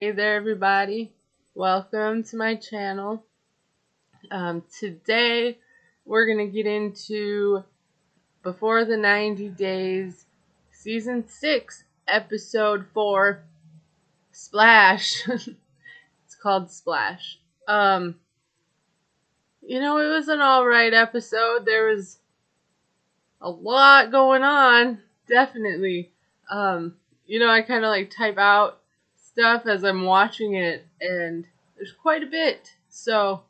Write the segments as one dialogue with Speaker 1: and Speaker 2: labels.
Speaker 1: Hey there, everybody. Welcome to my channel. Today, we're going to get into Before the 90 Days, Season 6, Episode 4, Splash. It's called Splash. It was an alright episode. There was a lot going on, definitely. I kind of like type out stuff as I'm watching it, and there's quite a bit. So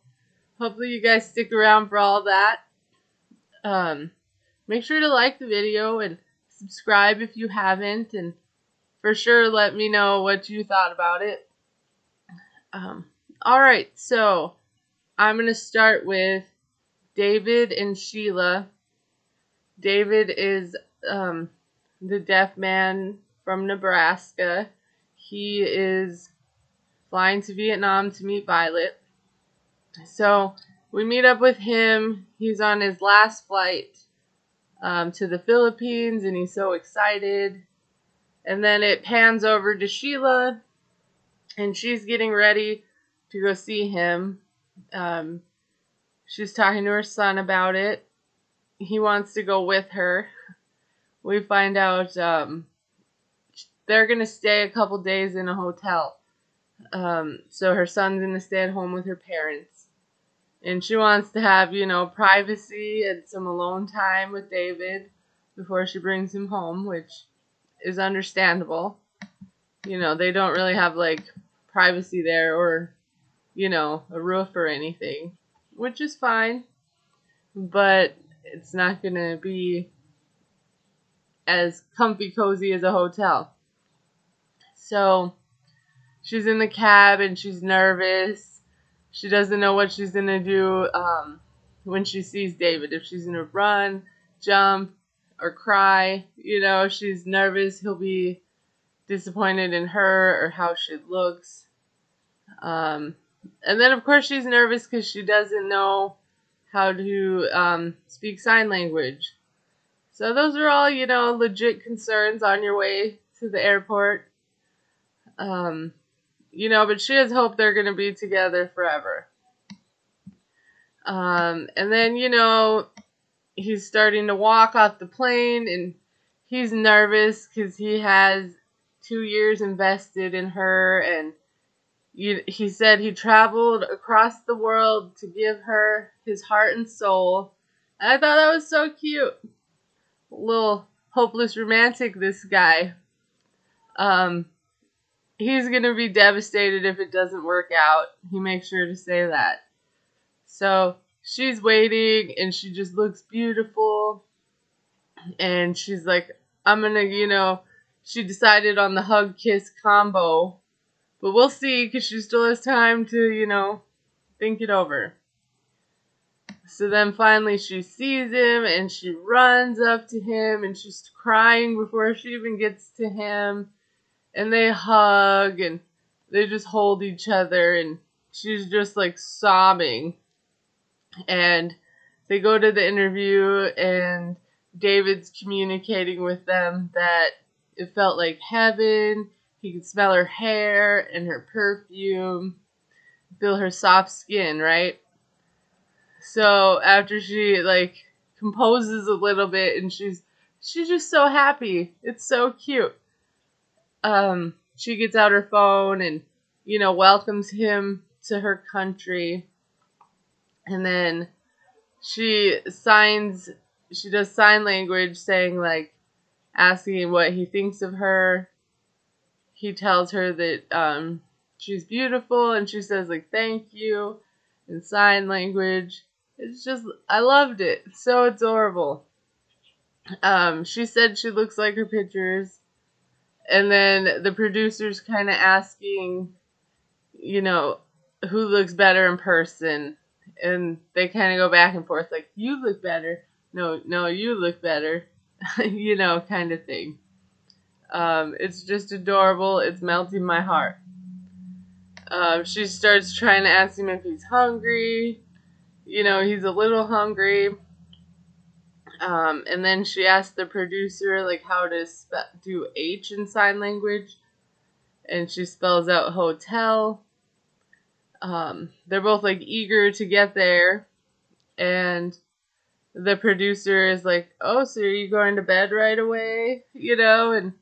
Speaker 1: hopefully you guys stick around for all that. Make sure to like the video and subscribe if you haven't, and for sure let me know what you thought about it. Alright, so I'm going to start with David and Sheila. David is the deaf man from Nebraska. He is flying to Vietnam to meet Violet. So we meet up with him. He's on his last flight to the Philippines, and he's so excited. And then it pans over to Sheila, and she's getting ready to go see him. She's talking to her son about it. He wants to go with her. We find out they're going to stay a couple days in a hotel. So her son's going to stay at home with her parents. And she wants to have, privacy and some alone time with David before she brings him home, which is understandable. They don't really have, privacy there or, a roof or anything, which is fine. But it's not going to be as comfy cozy as a hotel. So she's in the cab and she's nervous. She doesn't know what she's going to do when she sees David. If she's going to run, jump, or cry. She's nervous. He'll be disappointed in her or how she looks. And then, of course, she's nervous because she doesn't know how to speak sign language. So those are all, legit concerns on your way to the airport. But she has hope they're going to be together forever. And then, he's starting to walk off the plane, and he's nervous because he has 2 years invested in her, and he said he traveled across the world to give her his heart and soul. And I thought that was so cute. A little hopeless romantic, this guy. He's going to be devastated if it doesn't work out. He makes sure to say that. So she's waiting, and she just looks beautiful. And she's like, I'm going to, she decided on the hug-kiss combo. But we'll see, because she still has time to, think it over. So then finally she sees him, and she runs up to him, and she's crying before she even gets to him. And they hug, and they just hold each other, and she's just sobbing. And they go to the interview, and David's communicating with them that it felt like heaven. He could smell her hair and her perfume, feel her soft skin, right? So after she composes a little bit, and she's just so happy. It's so cute. She gets out her phone and, welcomes him to her country. And then she does sign language saying, asking what he thinks of her. He tells her that, she's beautiful, and she says, thank you in sign language. It's just, I loved it. It's so adorable. She said she looks like her pictures. And then the producer's kind of asking, who looks better in person. And they kind of go back and forth, you look better. No, you look better. Kind of thing. It's just adorable. It's melting my heart. She starts trying to ask him if he's hungry. He's a little hungry. And then she asked the producer, how to do H in sign language. and she spells out hotel. They're both like eager to get there, and the producer is like, "Oh, so are you going to bed right away?" And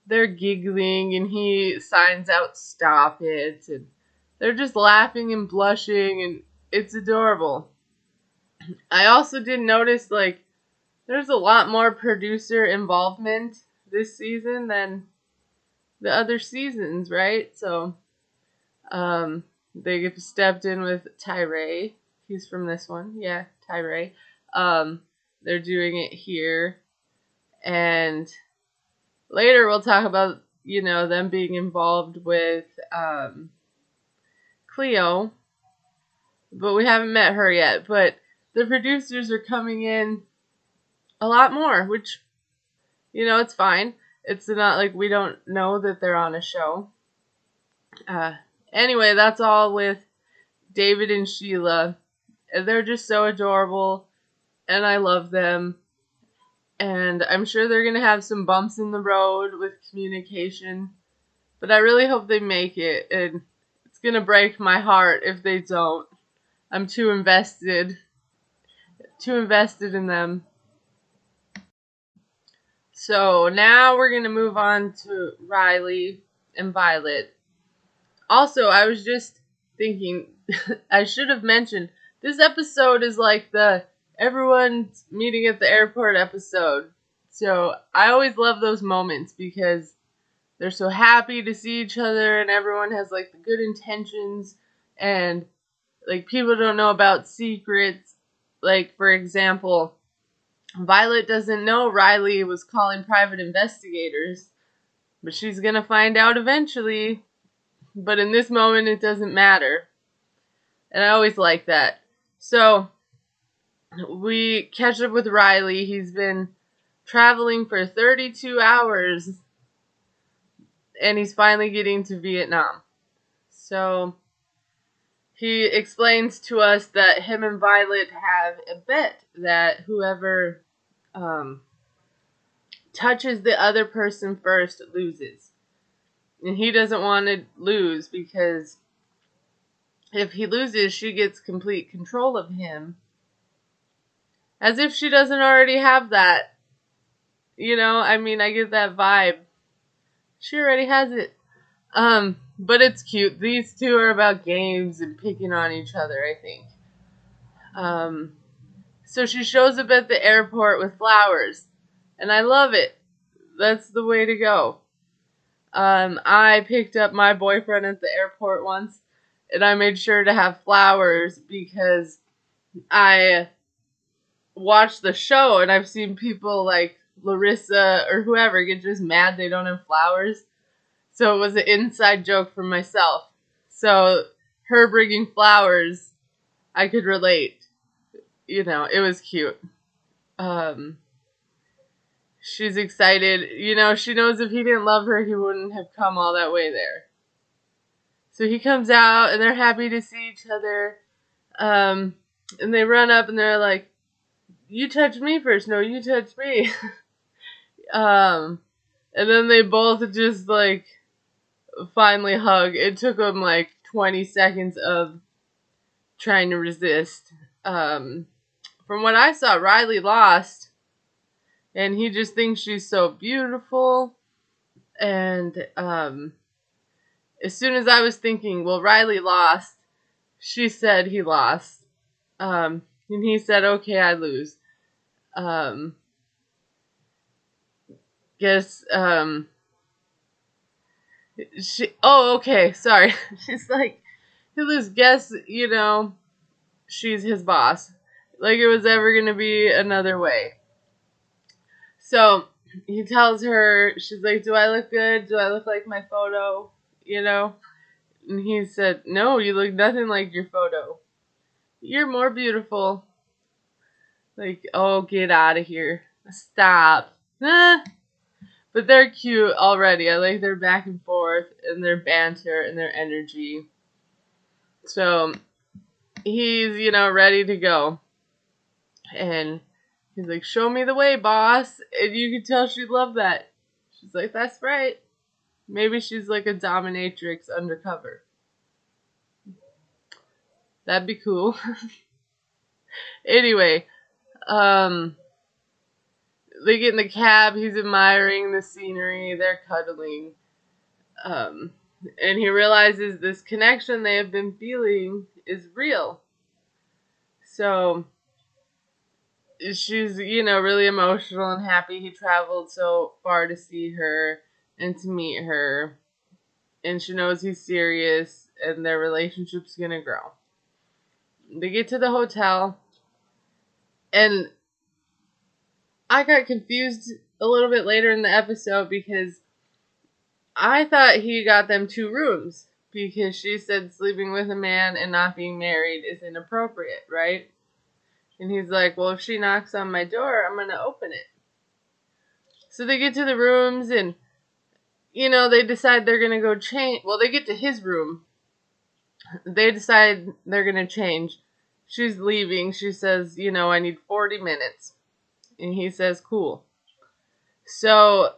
Speaker 1: they're giggling, and he signs out, "Stop it," and they're just laughing and blushing, and it's adorable. I also did notice, like, there's a lot more producer involvement this season than the other seasons, right? So, they stepped in with Tyree. He's from this one. Yeah, Tyree. They're doing it here. And later we'll talk about, them being involved with Cleo. But we haven't met her yet. But the producers are coming in a lot more, which, it's fine. It's not like we don't know that they're on a show. Anyway, that's all with David and Sheila. They're just so adorable, and I love them. And I'm sure they're going to have some bumps in the road with communication, but I really hope they make it, and it's going to break my heart if they don't. I'm too invested in them. So now we're going to move on to Riley and Violet. Also, I was just thinking, I should have mentioned, this episode is like the everyone's meeting at the airport episode. So I always love those moments because they're so happy to see each other, and everyone has like the good intentions, and like people don't know about secrets. Like, for example, Violet doesn't know Riley was calling private investigators, but she's gonna find out eventually. But in this moment, it doesn't matter. And I always like that. So, we catch up with Riley. He's been traveling for 32 hours, and he's finally getting to Vietnam. So, he explains to us that him and Violet have a bet that whoever touches the other person first loses. And he doesn't want to lose because if he loses, she gets complete control of him. As if she doesn't already have that. I get that vibe. She already has it. But it's cute. These two are about games and picking on each other, I think. So she shows up at the airport with flowers. And I love it. That's the way to go. I picked up my boyfriend at the airport once, and I made sure to have flowers because I watched the show, and I've seen people like Larissa or whoever get just mad they don't have flowers. So it was an inside joke for myself. So her bringing flowers, I could relate. It was cute. She's excited. She knows if he didn't love her, he wouldn't have come all that way there. So he comes out, and they're happy to see each other. And they run up, and they're like, "You touched me first." "No, you touched me." And then they both just, like, finally hug. It took them, like, 20 seconds of trying to resist. From what I saw, Riley lost. And he just thinks she's so beautiful. And as soon as I was thinking, well, Riley lost, she said he lost. And he said, "Okay, I lose." Okay, sorry. She's like, "You lose, guess, she's his boss." Like it was ever gonna be another way. So he tells her, she's like, "Do I look good? Do I look like my photo?" And he said, "No, you look nothing like your photo. You're more beautiful." Like, oh, get out of here. Stop. But they're cute already. I like their back and forth and their banter and their energy. So he's, ready to go. And he's like, "Show me the way, boss." And you can tell she loved that. She's like, "That's right. Maybe she's like a dominatrix undercover. That'd be cool. Anyway, they get in the cab. He's admiring the scenery. They're cuddling. And he realizes this connection they have been feeling is real. So she's, really emotional and happy he traveled so far to see her and to meet her. And she knows he's serious and their relationship's gonna grow. They get to the hotel, and I got confused a little bit later in the episode because I thought he got them 2 rooms because she said sleeping with a man and not being married is inappropriate, right? And he's like, well, if she knocks on my door, I'm going to open it. So they get to the rooms and, they decide they're going to go change. Well, they get to his room. They decide they're going to change. She's leaving. She says, I need 40 minutes. And he says, cool. So,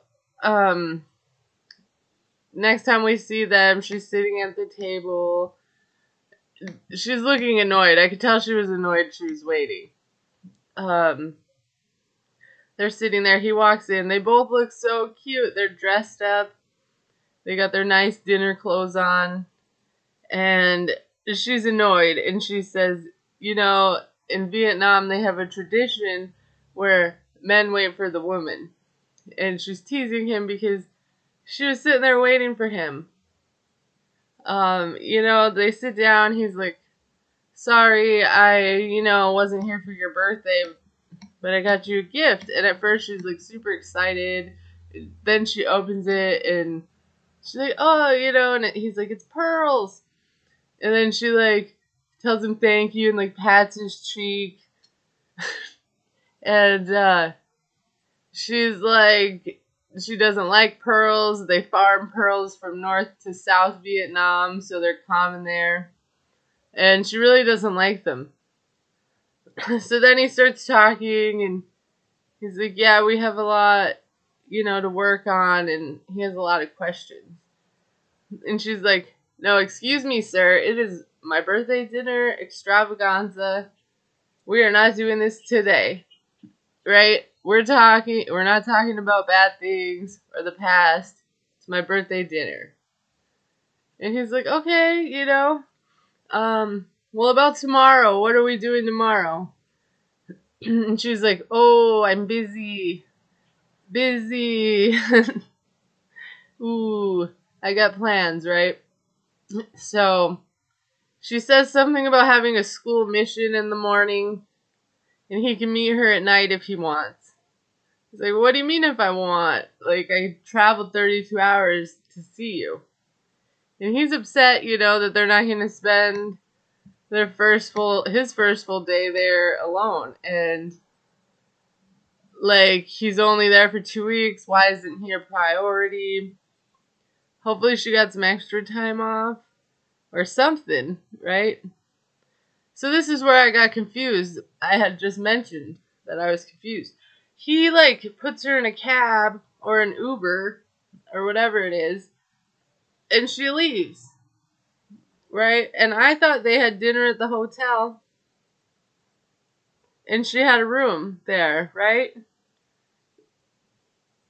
Speaker 1: next time we see them, she's sitting at the table. She's looking annoyed. I could tell she was annoyed she was waiting. They're sitting there. He walks in. They both look so cute. They're dressed up. They got their nice dinner clothes on. And she's annoyed. And she says, in Vietnam, they have a tradition where men wait for the woman. And she's teasing him because she was sitting there waiting for him. They sit down. He's like, sorry, I, wasn't here for your birthday, but I got you a gift. And at first she's like super excited. Then she opens it and she's like, oh, and he's like, it's pearls. And then she like tells him thank you and like pats his cheek. And she's like, she doesn't like pearls. They farm pearls from North to South Vietnam, so they're common there. And she really doesn't like them. So then he starts talking, and he's like, yeah, we have a lot, to work on, and he has a lot of questions. And she's like, no, excuse me, sir. It is my birthday dinner extravaganza. We are not doing this today. Right? We're not talking about bad things or the past. It's my birthday dinner. And he's like, okay, well, about tomorrow, what are we doing tomorrow? And she's like, oh, I'm busy. Ooh, I got plans, right? So she says something about having a school mission in the morning, and he can meet her at night if he wants. He's like, what do you mean if I want? Like, I traveled 32 hours to see you. And he's upset, that they're not going to spend his first full day there alone. And, like, he's only there for 2 weeks. Why isn't he a priority? Hopefully she got some extra time off. Or something, right? So this is where I got confused. I had just mentioned that I was confused. He, like, puts her in a cab or an Uber or whatever it is, and she leaves, right? And I thought they had dinner at the hotel, and she had a room there, right?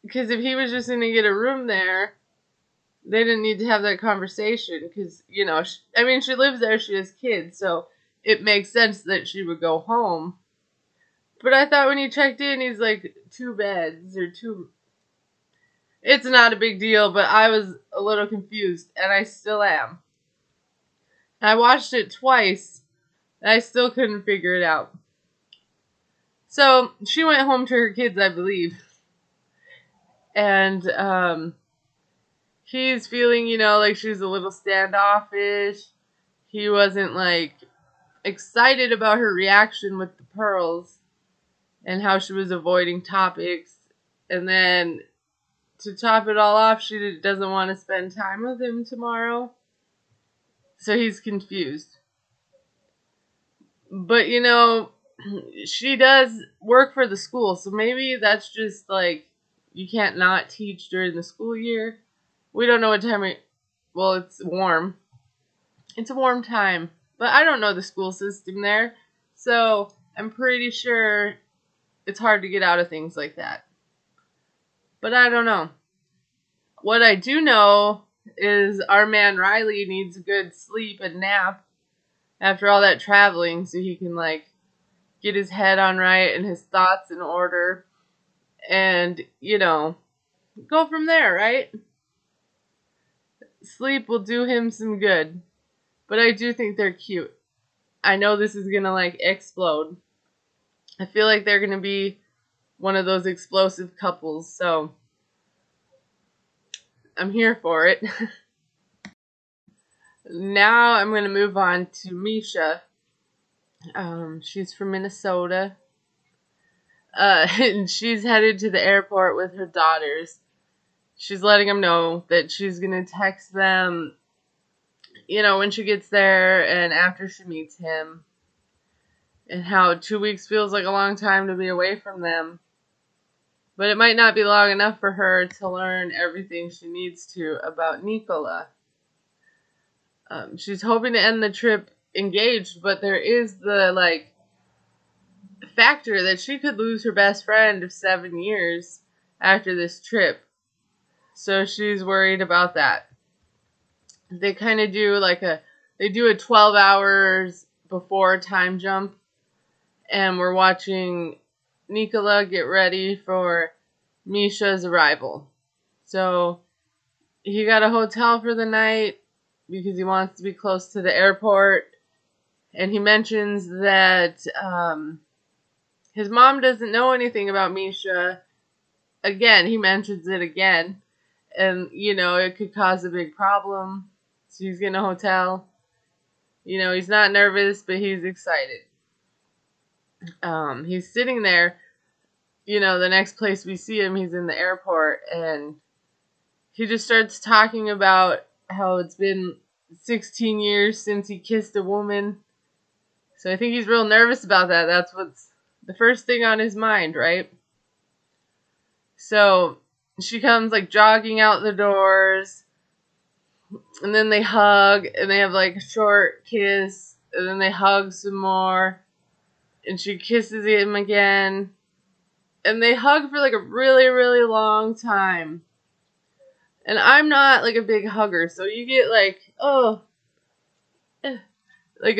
Speaker 1: Because if he was just going to get a room there, they didn't need to have that conversation because, she lives there, she has kids, so it makes sense that she would go home. But I thought when he checked in, he's like, 2 beds or 2. It's not a big deal, but I was a little confused, and I still am. I watched it twice, and I still couldn't figure it out. So she went home to her kids, I believe. And he's feeling, like she's a little standoffish. He wasn't, like, excited about her reaction with the pearls and how she was avoiding topics. And then, to top it all off, she doesn't want to spend time with him tomorrow. So he's confused. But, she does work for the school. So maybe that's just, like, you can't not teach during the school year. We don't know what time well, it's warm. It's a warm time. But I don't know the school system there. So I'm pretty sure it's hard to get out of things like that. But I don't know. What I do know is our man Riley needs a good sleep and nap after all that traveling so he can, like, get his head on right and his thoughts in order and, go from there, right? Sleep will do him some good. But I do think they're cute. I know this is gonna, like, explode. I feel like they're gonna be one of those explosive couples, so I'm here for it. Now I'm gonna move on to Misha. She's from Minnesota. And she's headed to the airport with her daughters. She's letting them know that she's gonna text them, when she gets there and after she meets him. And how 2 weeks feels like a long time to be away from them. But it might not be long enough for her to learn everything she needs to about Nicola. She's hoping to end the trip engaged, but there is the, factor that she could lose her best friend of 7 years after this trip. So she's worried about that. They kind of do they do a 12 hours before time jump. And we're watching Nicola get ready for Misha's arrival. So he got a hotel for the night because he wants to be close to the airport. And he mentions that his mom doesn't know anything about Misha. Again, he mentions it again. And, it could cause a big problem. So he's getting a hotel. He's not nervous, but he's excited. He's sitting there, the next place we see him, he's in the airport, and he just starts talking about how it's been 16 years since he kissed a woman. So I think he's real nervous about that. That's what's the first thing on his mind, right? So she comes, jogging out the doors, and then they hug, and they have, a short kiss, and then they hug some more. And she kisses him again. And they hug for, a really, really long time. And I'm not, a big hugger. So you get, a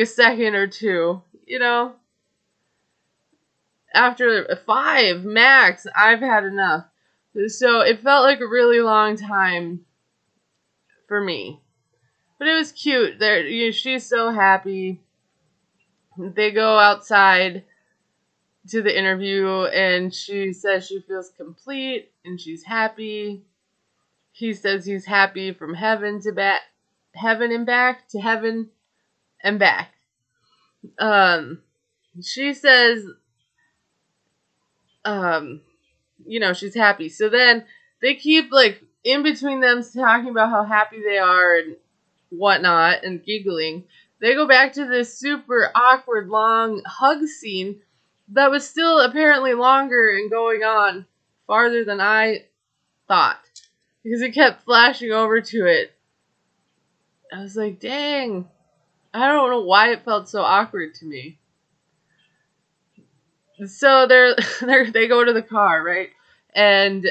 Speaker 1: second or two. After 5, max, I've had enough. So it felt like a really long time for me. But it was cute. She's so happy. They go outside to the interview, and she says she feels complete, and she's happy. He says he's happy from heaven and back to heaven and back. She says, she's happy. So then they keep, in between them talking about how happy they are and whatnot and giggling. They go back to this super awkward long hug scene that was still apparently longer and going on farther than I thought. Because it kept flashing over to it. I was like, dang. I don't know why it felt so awkward to me. So they go to the car, right? And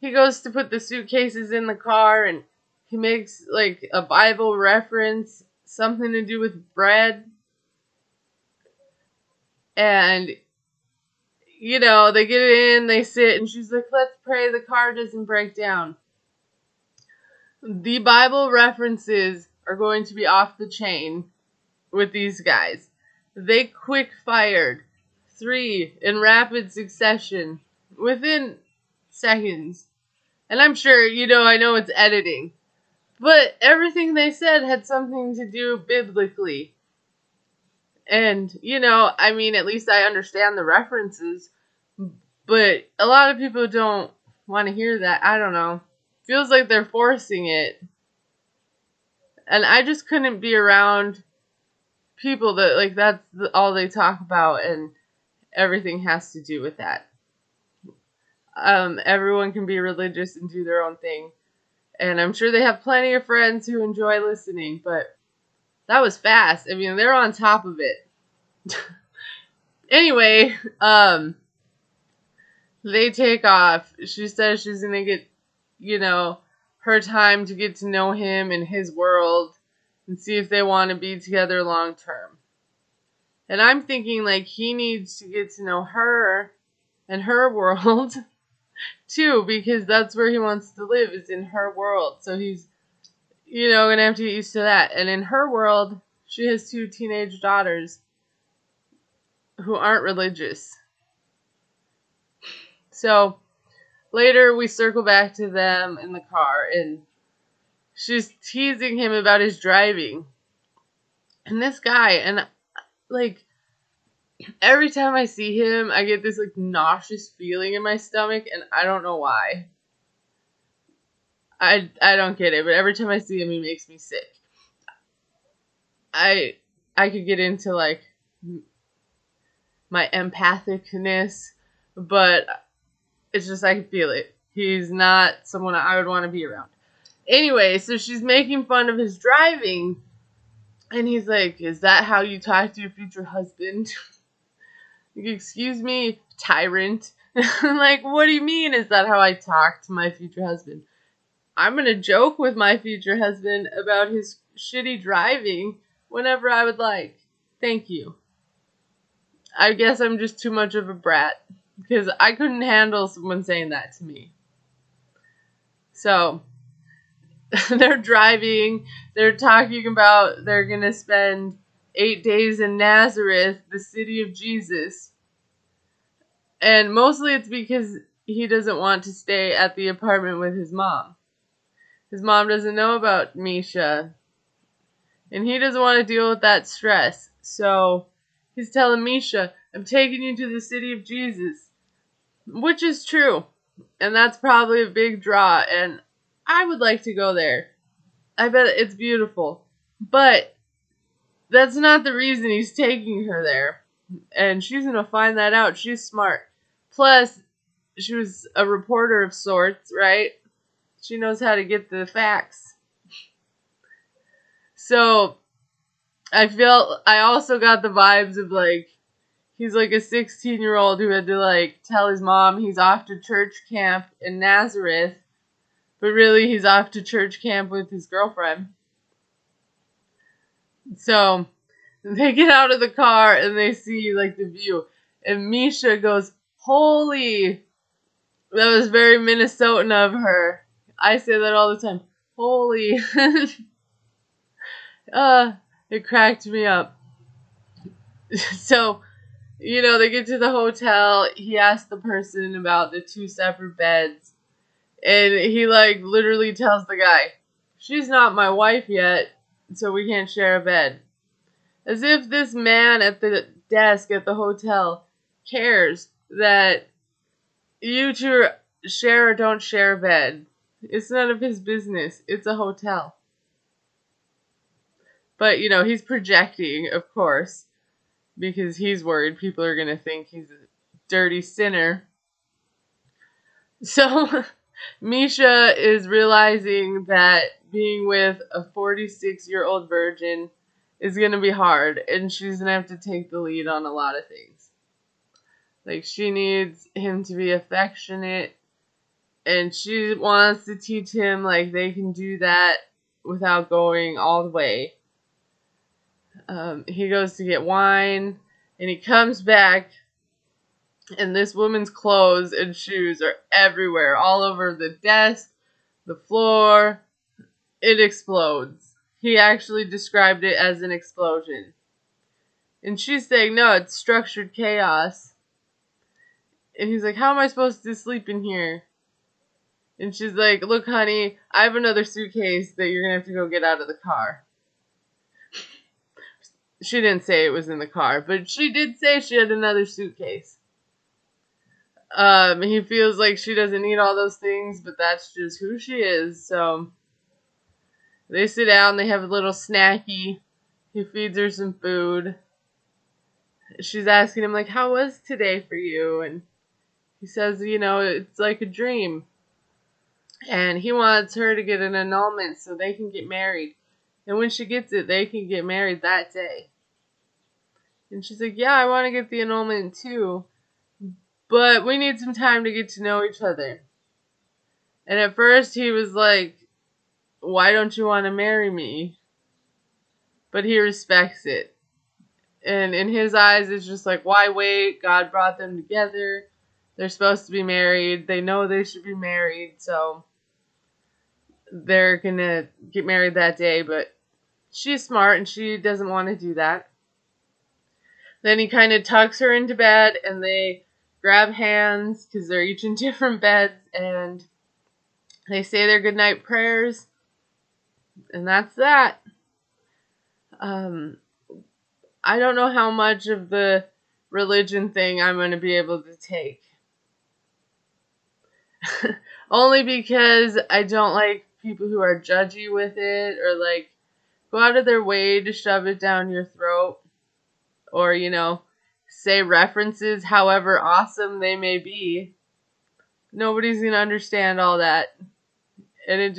Speaker 1: he goes to put the suitcases in the car, and he makes a Bible reference, something to do with bread. And, they get in, they sit, and she's like, let's pray the car doesn't break down. The Bible references are going to be off the chain with these guys. They quick fired 3 in rapid succession within seconds. And I'm sure, I know it's editing. But everything they said had something to do biblically. And, at least I understand the references. But a lot of people don't want to hear that. I don't know. Feels like they're forcing it. And I just couldn't be around people that, that's all they talk about. And everything has to do with that. everyone can be religious and do their own thing. And I'm sure they have plenty of friends who enjoy listening, but that was fast. I mean, they're on top of it. Anyway, they take off. She says she's gonna get, her time to get to know him and his world and see if they want to be together long term. And I'm thinking, like, he needs to get to know her and her world too, because that's where he wants to live, is in her world. So he's, gonna have to get used to that. And in her world, she has 2 teenage daughters who aren't religious. So later we circle back to them in the car, and she's teasing him about his driving. And this guy, and like, every time I see him, I get this like nauseous feeling in my stomach, and I don't know why. I don't get it, but every time I see him, he makes me sick. I could get into like my empathicness, but it's just I can feel it. He's not someone I would want to be around. Anyway, so she's making fun of his driving, and he's like, "Is that how you talk to your future husband?" Like, excuse me, tyrant. Like, what do you mean, is that how I talk to my future husband? I'm gonna joke with my future husband about his shitty driving whenever I would like. Thank you. I guess I'm just too much of a brat, because I couldn't handle someone saying that to me. So, they're driving, they're talking about they're going to spend 8 days in Nazareth, the city of Jesus. And mostly it's because he doesn't want to stay at the apartment with his mom. His mom doesn't know about Misha, and he doesn't want to deal with that stress. So he's telling Misha, "I'm taking you to the city of Jesus," which is true. And that's probably a big draw, and I would like to go there. I bet it's beautiful. But that's not the reason he's taking her there. And she's going to find that out. She's smart. Plus, she was a reporter of sorts, right? She knows how to get the facts. So, I also got the vibes of, like, he's like a 16-year-old who had to, like, tell his mom he's off to church camp in Nazareth, but really he's off to church camp with his girlfriend. So they get out of the car and they see, like, the view. And Misha goes, "Holy!" That was very Minnesotan of her. I say that all the time. Holy. It cracked me up. So, they get to the hotel. He asks the person about the 2 separate beds. And he, like, literally tells the guy, "She's not my wife yet, so we can't share a bed." As if this man at the desk at the hotel cares that you 2 share or don't share a bed. It's none of his business. It's a hotel. But, he's projecting, of course, because he's worried people are going to think he's a dirty sinner. So, Misha is realizing that being with a 46-year-old virgin is going to be hard, and she's going to have to take the lead on a lot of things. Like, she needs him to be affectionate, and she wants to teach him, like, they can do that without going all the way. He goes to get wine, and he comes back, and this woman's clothes and shoes are everywhere, all over the desk, the floor. It explodes. He actually described it as an explosion. And she's saying, "No, it's structured chaos." And he's like, "How am I supposed to sleep in here?" And she's like, "Look, honey, I have another suitcase that you're going to have to go get out of the car." She didn't say it was in the car, but she did say she had another suitcase. He feels like she doesn't need all those things, but that's just who she is. So they sit down, they have a little snacky. He feeds her some food. She's asking him, like, "How was today for you?" And He says, it's like a dream. And he wants her to get an annulment so they can get married. And when she gets it, they can get married that day. And she's like, yeah, I want to get the annulment too. But we need some time to get to know each other. And at first he was like, why don't you want to marry me? But he respects it. And in his eyes, it's just like, why wait? God brought them together. They're supposed to be married. They know they should be married. So they're going to get married that day. But she's smart and she doesn't want to do that. Then he kind of tucks her into bed and they grab hands because they're each in different beds. And they say their goodnight prayers. And that's that. I don't know how much of the religion thing I'm going to be able to take. Only because I don't like people who are judgy with it or like go out of their way to shove it down your throat or, say references however awesome they may be. Nobody's going to understand all that. And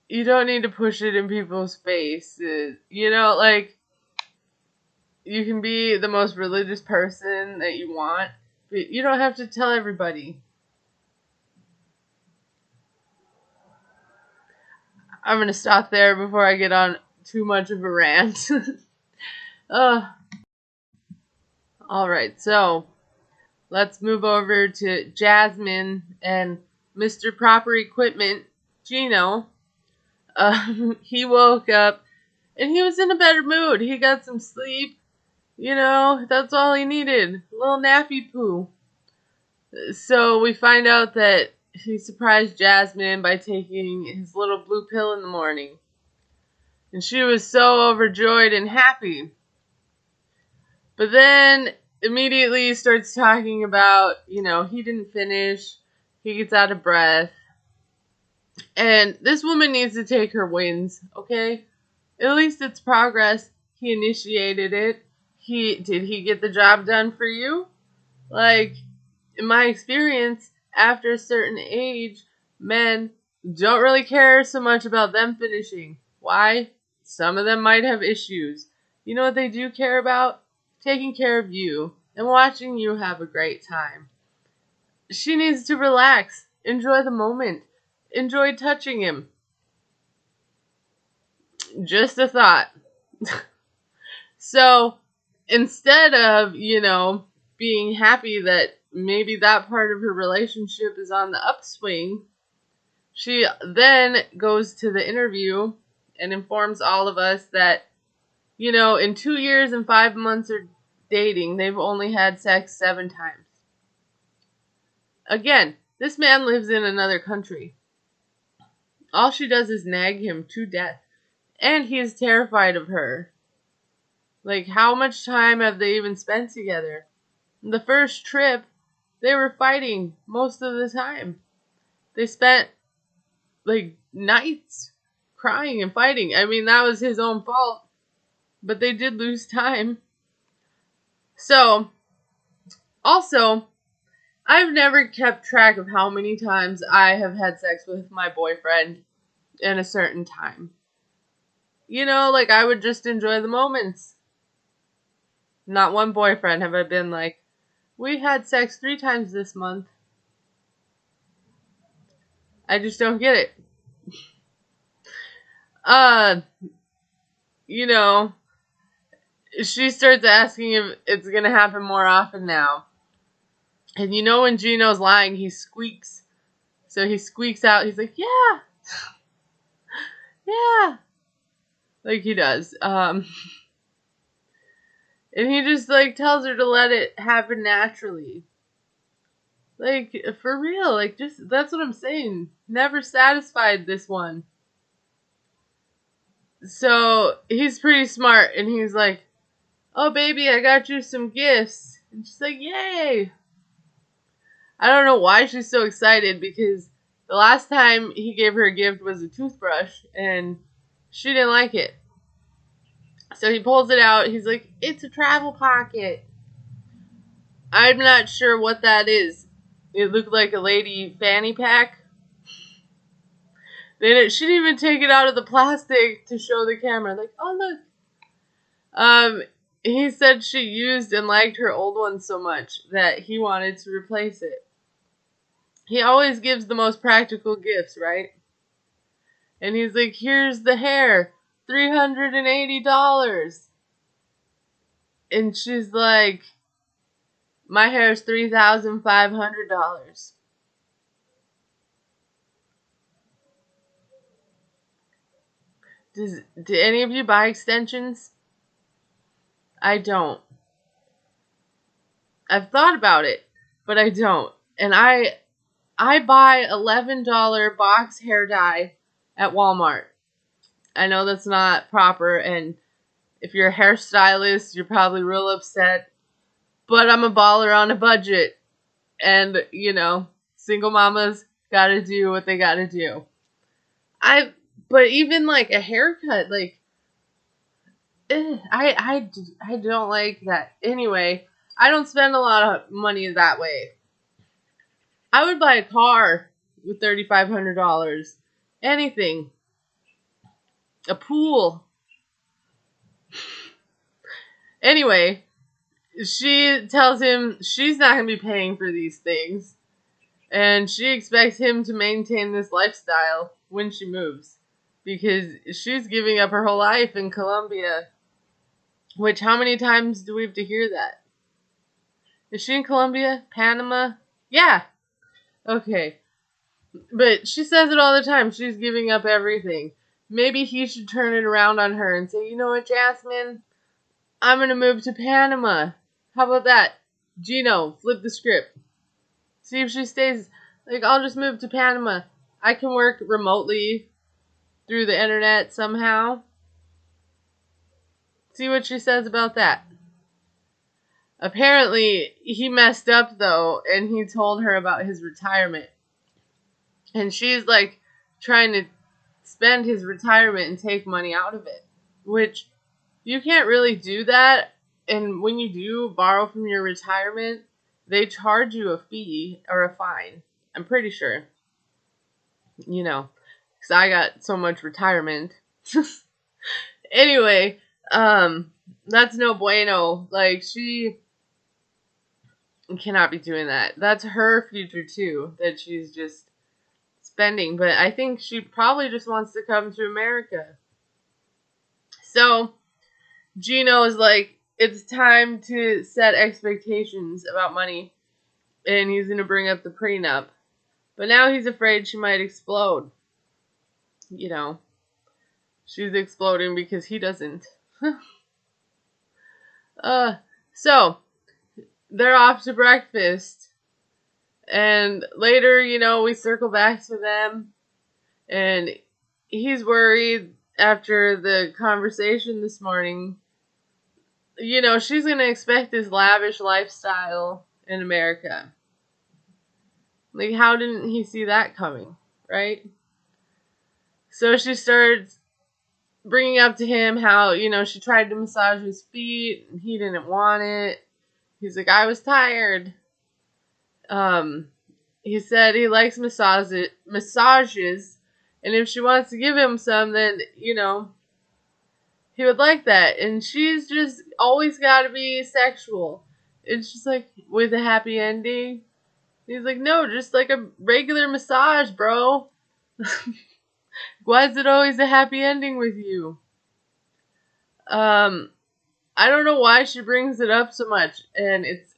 Speaker 1: you don't need to push it in people's faces. Like, you can be the most religious person that you want, but you don't have to tell everybody. I'm going to stop there before I get on too much of a rant. Alright, so let's move over to Jasmine and Mr. Proper Equipment, Gino. He woke up and he was in a better mood. He got some sleep. That's all he needed. A little nappy poo. So we find out that he surprised Jasmine by taking his little blue pill in the morning. And she was so overjoyed and happy. But then immediately starts talking about, he didn't finish. He gets out of breath. And this woman needs to take her wins, okay? At least it's progress. He initiated it. Did he get the job done for you? Like, in my experience, after a certain age, men don't really care so much about them finishing. Why? Some of them might have issues. You know what they do care about? Taking care of you and watching you have a great time. She needs to relax. Enjoy the moment. Enjoy touching him. Just a thought. So, instead of, being happy that maybe that part of her relationship is on the upswing, she then goes to the interview and informs all of us that, in 2 years and 5 months of dating, they've only had sex 7 times. Again, this man lives in another country. All she does is nag him to death. And he is terrified of her. Like, how much time have they even spent together? The first trip, they were fighting most of the time. They spent, nights crying and fighting. I mean, that was his own fault. But they did lose time. So, also, I've never kept track of how many times I have had sex with my boyfriend in a certain time. I would just enjoy the moments. Not one boyfriend have I been like, we had sex 3 times this month. I just don't get it. She starts asking if it's going to happen more often now. And when Gino's lying, he squeaks. So he squeaks out. He's like, yeah. Yeah. Like he does. And he just, tells her to let it happen naturally. For real. That's what I'm saying. Never satisfied this one. So, he's pretty smart. And he's like, oh, baby, I got you some gifts. And she's like, yay. I don't know why she's so excited. Because the last time he gave her a gift was a toothbrush. And she didn't like it. So he pulls it out. He's like, it's a travel pocket. I'm not sure what that is. It looked like a lady fanny pack. She didn't even take it out of the plastic to show the camera. Like, oh look. He said she used and liked her old one so much that he wanted to replace it. He always gives the most practical gifts, right? And he's like, here's the hair, $380. And she's like, my hair is $3,500. Do any of you buy extensions? I don't. I've thought about it, but I don't. And I buy $11 box hair dye at Walmart. I know that's not proper, and if you're a hairstylist, you're probably real upset. But I'm a baller on a budget. And, single mamas gotta do what they gotta do. But even like a haircut, like, I don't like that. Anyway, I don't spend a lot of money that way. I would buy a car with $3,500. Anything. A pool. Anyway, she tells him she's not going to be paying for these things. And she expects him to maintain this lifestyle when she moves. Because she's giving up her whole life in Colombia. Which, how many times do we have to hear that? Is she in Colombia? Panama? Yeah. Okay. But she says it all the time. She's giving up everything. Maybe he should turn it around on her and say, you know what, Jasmine? I'm going to move to Panama. How about that? Gino, flip the script. See if she stays. Like, I'll just move to Panama. I can work remotely through the internet somehow. See what she says about that. Apparently, he messed up, though, and he told her about his retirement. And she's, like, trying to spend his retirement and take money out of it. Which, you can't really do that. And when you do borrow from your retirement, they charge you a fee or a fine. I'm pretty sure. Because I got so much retirement. Anyway, that's no bueno. Like, she cannot be doing that. That's her future, too, that she's just spending. But I think she probably just wants to come to America. So, Gino is like, it's time to set expectations about money. And he's going to bring up the prenup. But now he's afraid she might explode. She's exploding because he doesn't. So, they're off to breakfast. And later, we circle back to them. And he's worried after the conversation this morning. She's going to expect this lavish lifestyle in America. Like, how didn't he see that coming, right? So she starts bringing up to him how, she tried to massage his feet, and he didn't want it. He's like, I was tired. He said he likes massages, and if she wants to give him some, then, he would like that. And she's just always got to be sexual. It's just like, with a happy ending. He's like, no, just like a regular massage, bro. Why is it always a happy ending with you? I don't know why she brings it up so much. And it's,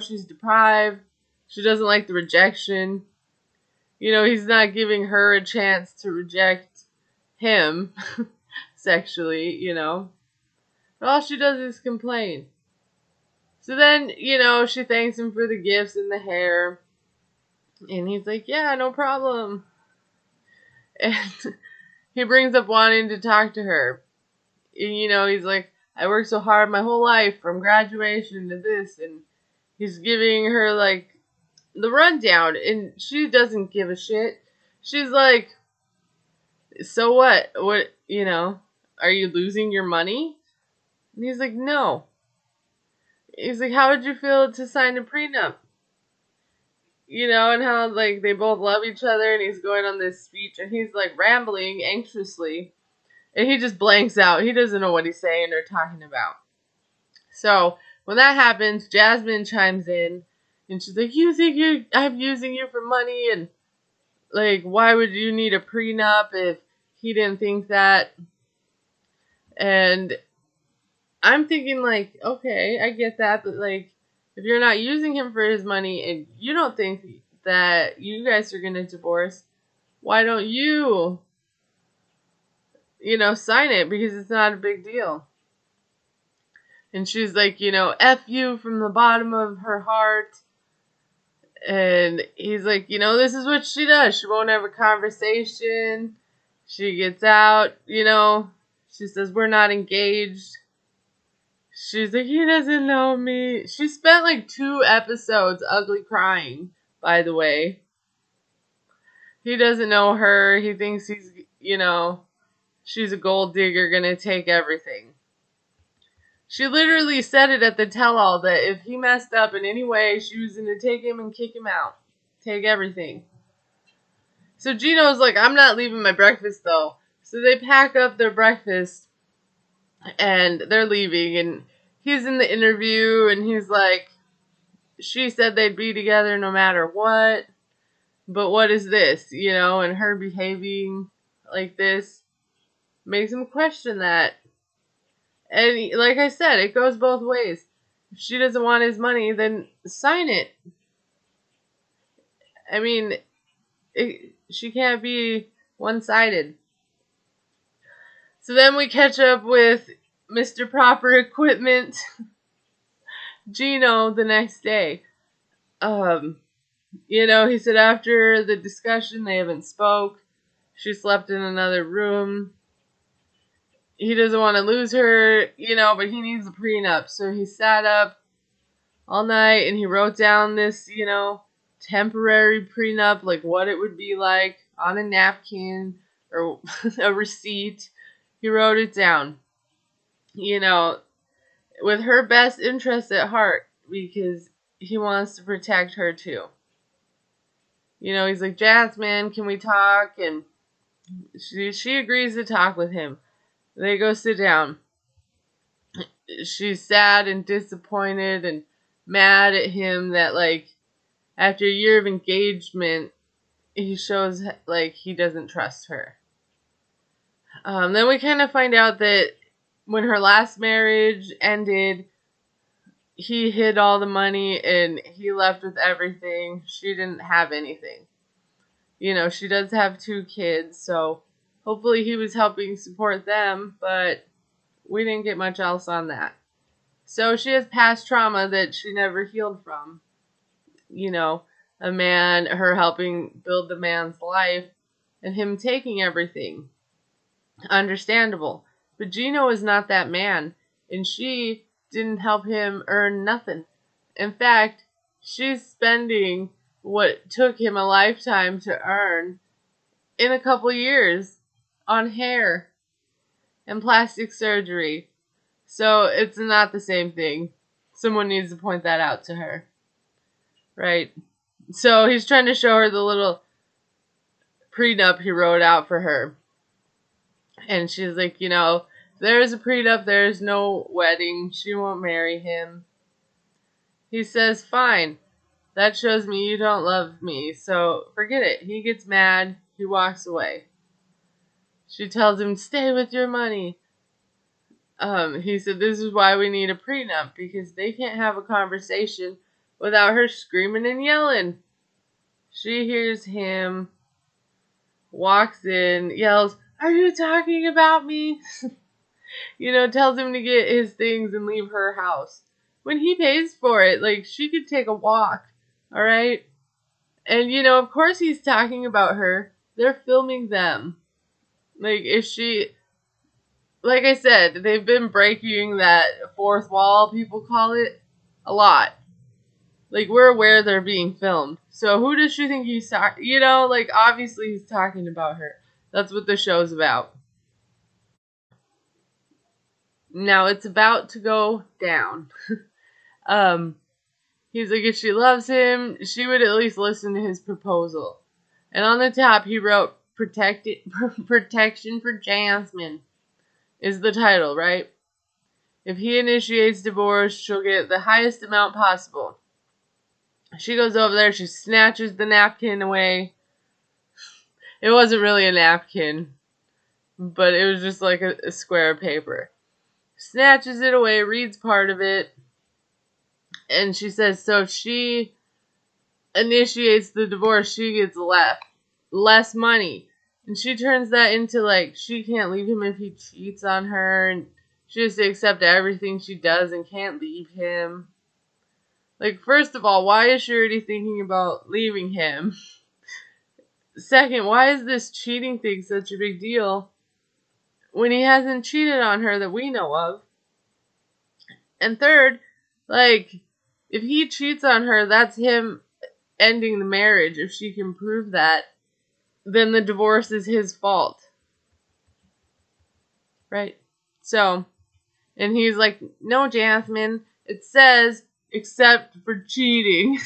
Speaker 1: she's deprived. She doesn't like the rejection. He's not giving her a chance to reject him sexually, But all she does is complain. So then, she thanks him for the gifts and the hair. And he's like, yeah, no problem. And he brings up wanting to talk to her. And, he's like, I worked so hard my whole life from graduation to this. And he's giving her, like, the rundown. And she doesn't give a shit. She's like, so what? What, are you losing your money? And he's like, no. He's like, how would you feel to sign a prenup? And how, like, they both love each other, and he's going on this speech, and he's, like, rambling anxiously, and he just blanks out. He doesn't know what he's saying or talking about. So, when that happens, Jasmine chimes in, and she's like, you think I'm using you for money, and, like, why would you need a prenup if he didn't think that? And I'm thinking, like, okay, I get that, but, like, if you're not using him for his money and you don't think that you guys are going to divorce, why don't you, sign it, because it's not a big deal. And she's like, F you from the bottom of her heart. And he's like, this is what she does. She won't have a conversation. She gets out, She says, we're not engaged. She's like, he doesn't know me. She spent like 2 episodes ugly crying, by the way. He doesn't know her. He thinks he's, she's a gold digger gonna take everything. She literally said it at the tell-all that if he messed up in any way, she was gonna take him and kick him out. Take everything. So Gino's like, I'm not leaving my breakfast though. So they pack up their breakfast and they're leaving, and he's in the interview and he's like, she said they'd be together no matter what, but what is this, and her behaving like this makes him question that. And like I said, it goes both ways. If she doesn't want his money, then sign it. I mean, she can't be one-sided. So then we catch up with Mr. Proper Equipment, Gino, the next day. He said after the discussion they haven't spoke. She slept in another room. He doesn't want to lose her, but he needs a prenup. So he sat up all night and he wrote down this, temporary prenup, like what it would be like on a napkin or a receipt. He wrote it down, with her best interest at heart, because he wants to protect her too. He's like, Jasmine, can we talk? And she agrees to talk with him. They go sit down. She's sad and disappointed and mad at him that, like, after a year of engagement, he shows, like, he doesn't trust her. Then we kind of find out that when her last marriage ended, he hid all the money and he left with everything. She didn't have anything. She does have 2 kids, so hopefully he was helping support them, but we didn't get much else on that. So she has past trauma that she never healed from. A man, her helping build the man's life, and him taking everything. Understandable. But Gino is not that man, and she didn't help him earn nothing. In fact, she's spending what took him a lifetime to earn in a couple years on hair and plastic surgery. So it's not the same thing. Someone needs to point that out to her. Right? So he's trying to show her the little prenup he wrote out for her. And she's like, if there's a prenup, there's no wedding. She won't marry him. He says, fine. That shows me you don't love me, so forget it. He gets mad. He walks away. She tells him, stay with your money. He said, this is why we need a prenup, because they can't have a conversation without her screaming and yelling. She hears him, walks in, yells, are you talking about me? Tells him to get his things and leave her house. When he pays for it, like, she could take a walk, alright? And, of course he's talking about her. They're filming them. Like, like I said, they've been breaking that 4th wall, people call it, a lot. Like, we're aware they're being filmed. So who does she think he's talking? Like, obviously he's talking about her. That's what the show's about. Now, it's about to go down. Um, he's like, if she loves him, she would at least listen to his proposal. And on the top, he wrote, Protection for Jasmine is the title, right? If he initiates divorce, she'll get the highest amount possible. She goes over there, she snatches the napkin away. It wasn't really a napkin, but it was just like a square of paper. Snatches it away, reads part of it, and she says, so if she initiates the divorce, she gets less money. And she turns that into like, she can't leave him if he cheats on her, and she has to accept everything she does and can't leave him. Like, first of all, why is she already thinking about leaving him? Second, why is this cheating thing such a big deal when he hasn't cheated on her that we know of? And third, like, if he cheats on her, that's him ending the marriage. If she can prove that, then the divorce is his fault. Right? So, and he's like, no, Jasmine, it says, except for cheating.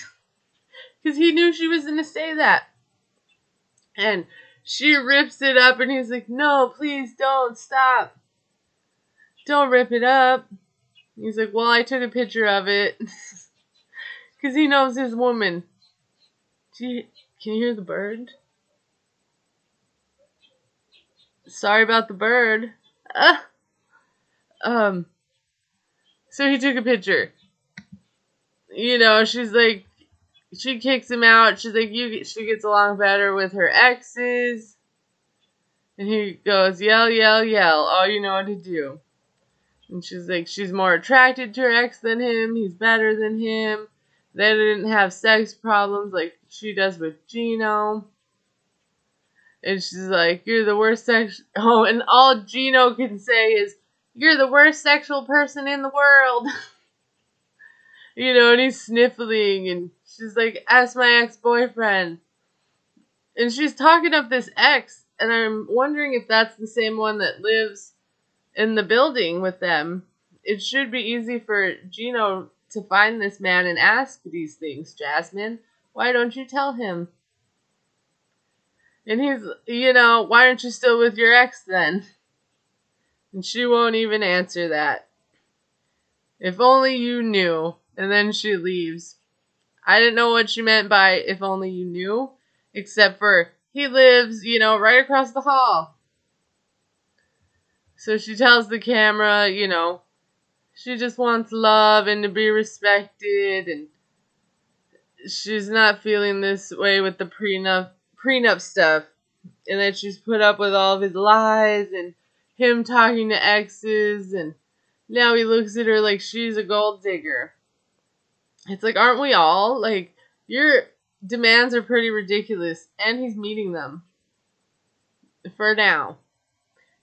Speaker 1: Because he knew she was going to say that. And she rips it up, and he's like, no, please don't, stop. Don't rip it up. He's like, well, I took a picture of it. Because he knows his woman. Can you hear the bird? Sorry about the bird. So he took a picture. She's like, she kicks him out. She's like, she gets along better with her exes. And he goes, yell, yell, yell. All you know how to do. And she's like, she's more attracted to her ex than him. He's better than him. They didn't have sex problems like she does with Gino. And she's like, you're the worst Oh, and all Gino can say is, you're the worst sexual person in the world. And he's sniffling. And she's like, ask my ex-boyfriend. And she's talking of this ex. And I'm wondering if that's the same one that lives in the building with them. It should be easy for Gino to find this man and ask these things. Jasmine, why don't you tell him? And he's, why aren't you still with your ex then? And she won't even answer that. If only you knew. And then she leaves. I didn't know what she meant by if only you knew, except for he lives, right across the hall. So she tells the camera, she just wants love and to be respected, and she's not feeling this way with the prenup stuff, and that she's put up with all of his lies and him talking to exes, and now he looks at her like she's a gold digger. It's like, aren't we all? Like, your demands are pretty ridiculous, and he's meeting them. For now.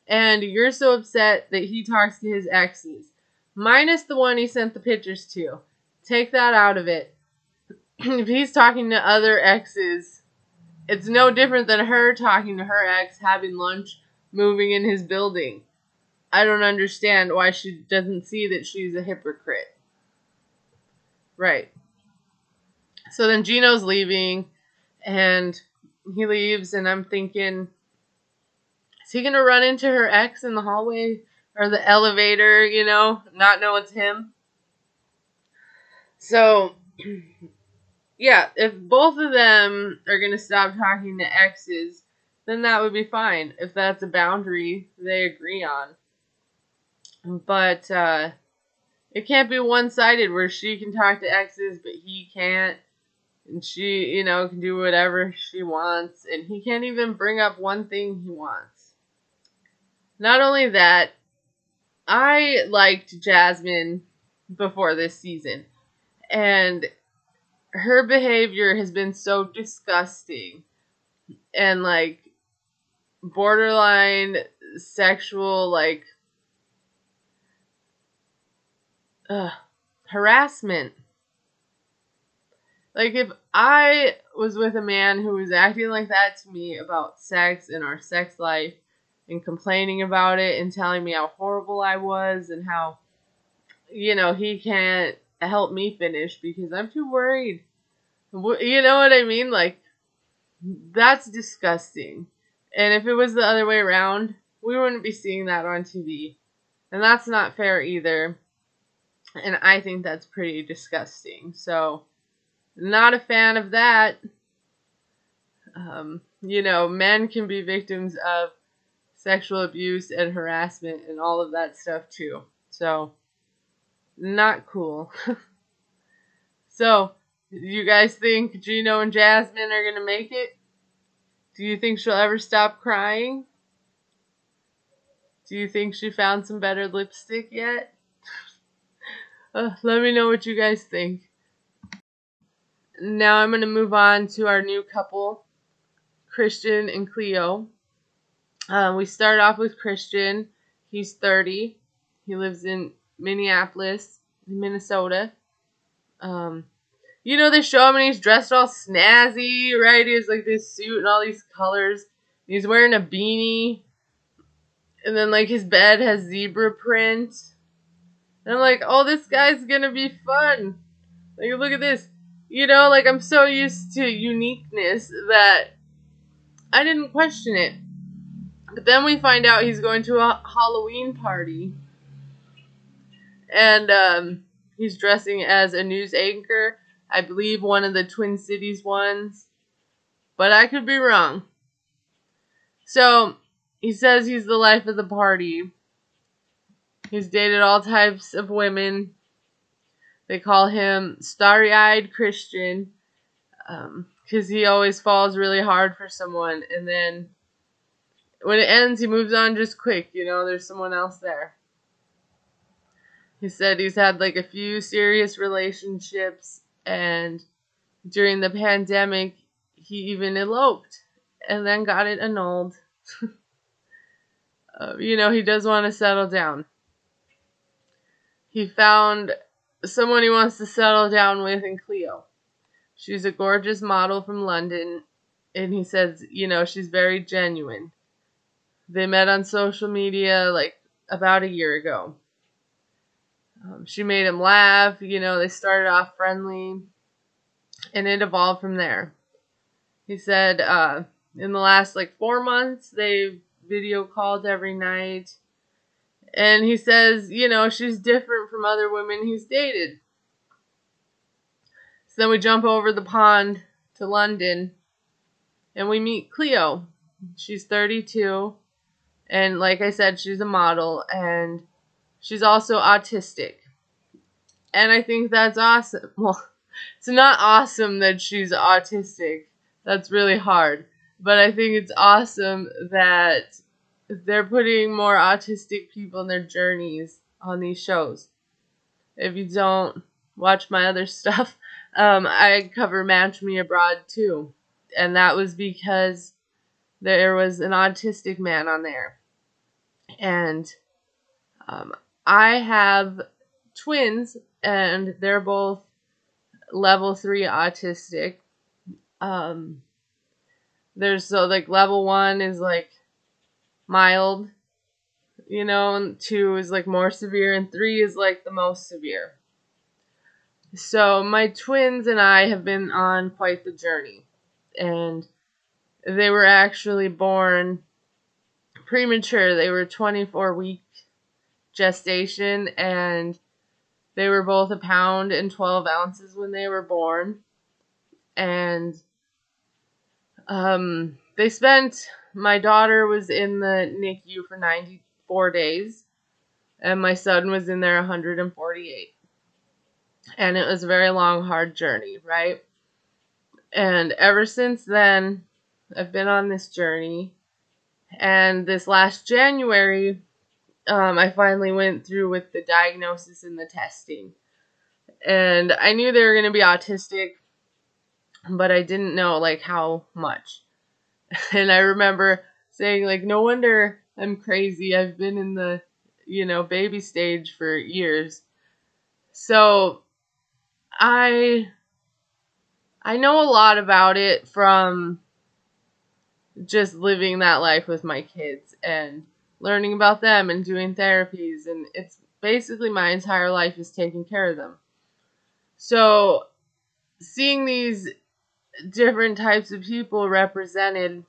Speaker 1: And you're so upset that he talks to his exes. Minus the one he sent the pictures to. Take that out of it. If he's talking to other exes, it's no different than her talking to her ex, having lunch, moving in his building. I don't understand why she doesn't see that she's a hypocrite. Right. So then Gino's leaving, and he leaves, and I'm thinking, is he going to run into her ex in the hallway or the elevator, not know it's him? So, yeah, if both of them are going to stop talking to exes, then that would be fine. If that's a boundary they agree on. But it can't be one-sided where she can talk to exes, but he can't. And she, can do whatever she wants. And he can't even bring up one thing he wants. Not only that, I liked Jasmine before this season. And her behavior has been so disgusting. And, borderline sexual, harassment. If I was with a man who was acting like that to me about sex and our sex life and complaining about it and telling me how horrible I was and how, he can't help me finish because I'm too worried. You know what I mean? Like, that's disgusting. And if it was the other way around, we wouldn't be seeing that on TV. And that's not fair either. And I think that's pretty disgusting. So, not a fan of that. Men can be victims of sexual abuse and harassment and all of that stuff too. So, not cool. So, do you guys think Gino and Jasmine are going to make it? Do you think she'll ever stop crying? Do you think she found some better lipstick yet? Let me know what you guys think. Now I'm going to move on to our new couple, Christian and Cleo. We start off with Christian. He's 30. He lives in Minneapolis, Minnesota. They show him and he's dressed all snazzy, right? He has like this suit and all these colors. He's wearing a beanie. And then like his bed has zebra print. And I'm like, oh, this guy's gonna be fun. Like, look at this. I'm so used to uniqueness that I didn't question it. But then we find out he's going to a Halloween party. And he's dressing as a news anchor. I believe one of the Twin Cities ones. But I could be wrong. So, he says he's the life of the party. He's dated all types of women. They call him Starry-Eyed Christian. Because he always falls really hard for someone. And then when it ends, he moves on just quick. There's someone else there. He said he's had like a few serious relationships. And during the pandemic, he even eloped. And then got it annulled. He does want to settle down. He found someone he wants to settle down with in Cleo. She's a gorgeous model from London, and he says, she's very genuine. They met on social media like about a year ago. She made him laugh, they started off friendly, and it evolved from there. He said in the last 4 months, they video called every night. And he says, she's different from other women he's dated. So then we jump over the pond to London and we meet Cleo. She's 32. And like I said, she's a model and she's also autistic. And I think that's awesome. Well, it's not awesome that she's autistic. That's really hard. But I think it's awesome that they're putting more autistic people in their journeys on these shows. If you don't watch my other stuff, I cover Match Me Abroad too. And that was because there was an autistic man on there. And I have twins, and they're both level 3 autistic. There's level 1 is mild, and 2 is more severe, and 3 is the most severe. So my twins and I have been on quite the journey, and they were actually born premature. They were 24-week gestation, and they were both 1 pound and 12 ounces when they were born. And my daughter was in the NICU for 94 days, and my son was in there 148. And it was a very long, hard journey, right? And ever since then, I've been on this journey. And this last January, I finally went through with the diagnosis and the testing. And I knew they were going to be autistic, but I didn't know, how much. And I remember saying, no wonder I'm crazy. I've been in the, baby stage for years. So I know a lot about it from just living that life with my kids and learning about them and doing therapies. And it's basically my entire life is taking care of them. So seeing these different types of people represented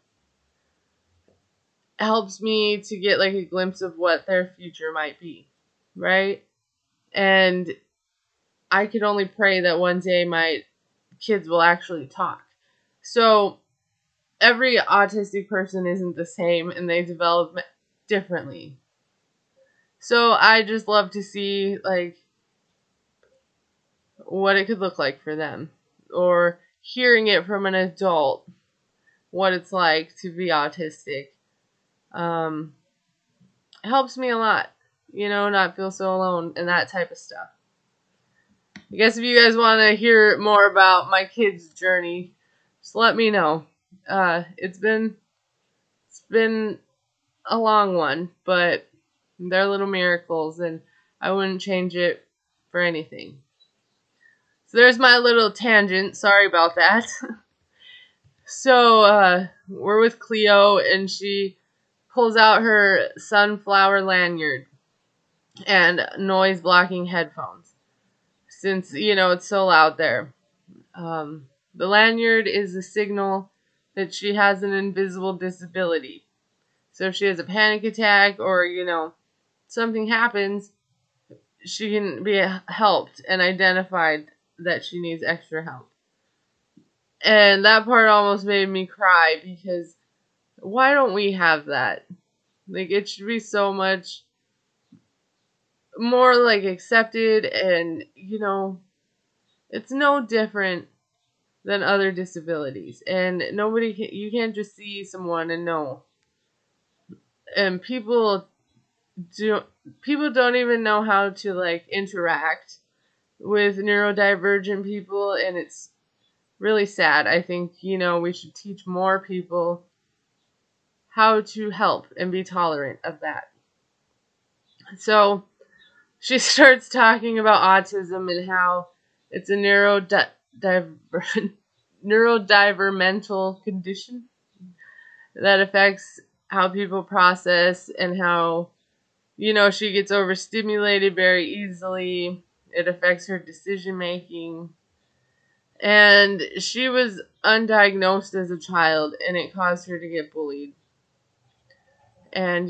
Speaker 1: helps me to get like a glimpse of what their future might be, right? And I can only pray that one day my kids will actually talk. So every autistic person isn't the same and they develop differently. So I just love to see like what it could look like for them, or hearing it from an adult what it's like to be autistic. Um, helps me a lot, not feel so alone and that type of stuff. I guess if you guys want to hear more about my kids' journey, just let me know. It's been a long one, but they're little miracles, and I wouldn't change it for anything. So there's my little tangent. Sorry about that. So we're with Cleo, and she pulls out her sunflower lanyard and noise blocking headphones, since it's so loud there. The lanyard is a signal that she has an invisible disability. So if she has a panic attack, or something happens, she can be helped and identified that she needs extra help. And that part almost made me cry, because why don't we have that? Like, it should be so much more like accepted, and it's no different than other disabilities, and you can't just see someone and know. And do people don't even know how to like interact with neurodivergent people, and it's really sad. I think we should teach more people how to help and be tolerant of that. So she starts talking about autism and how it's a neurodivermental condition that affects how people process, and how she gets overstimulated very easily. It affects her decision making. And she was undiagnosed as a child, and it caused her to get bullied. And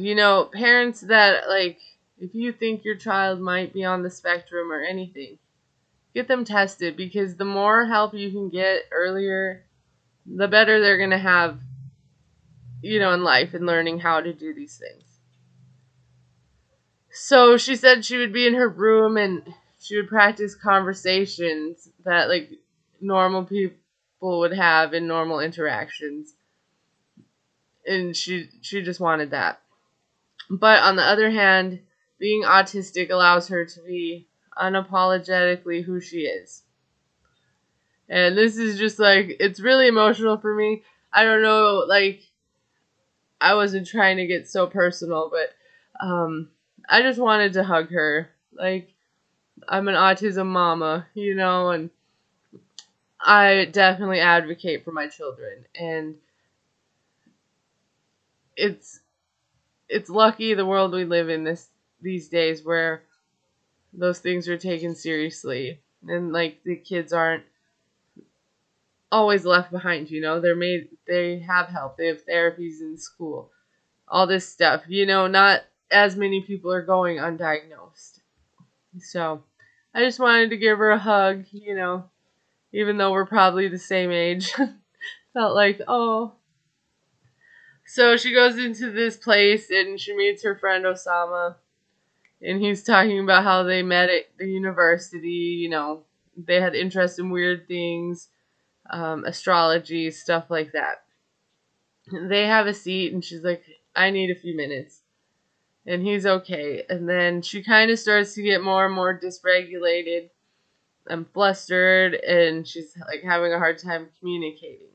Speaker 1: parents that like, if you think your child might be on the spectrum or anything, get them tested, because the more help you can get earlier, the better they're going to have, in life, and learning how to do these things. So she said she would be in her room and she would practice conversations that like normal people would have in normal interactions. And she just wanted that. But on the other hand, being autistic allows her to be unapologetically who she is. And this is just like, it's really emotional for me. I don't know, like, I wasn't trying to get so personal, but I just wanted to hug her. Like, I'm an autism mama, and I definitely advocate for my children. And it's lucky the world we live in these days, where those things are taken seriously, and like the kids aren't always left behind. They have help, they have therapies in school, all this stuff. Not as many people are going undiagnosed. So I just wanted to give her a hug, even though we're probably the same age. Felt like, oh. So she goes into this place and she meets her friend Osama, and he's talking about how they met at the university. They had interest in weird things, astrology, stuff like that. They have a seat, and she's like, I need a few minutes. And he's okay. And then she kind of starts to get more and more dysregulated and flustered, and she's like having a hard time communicating.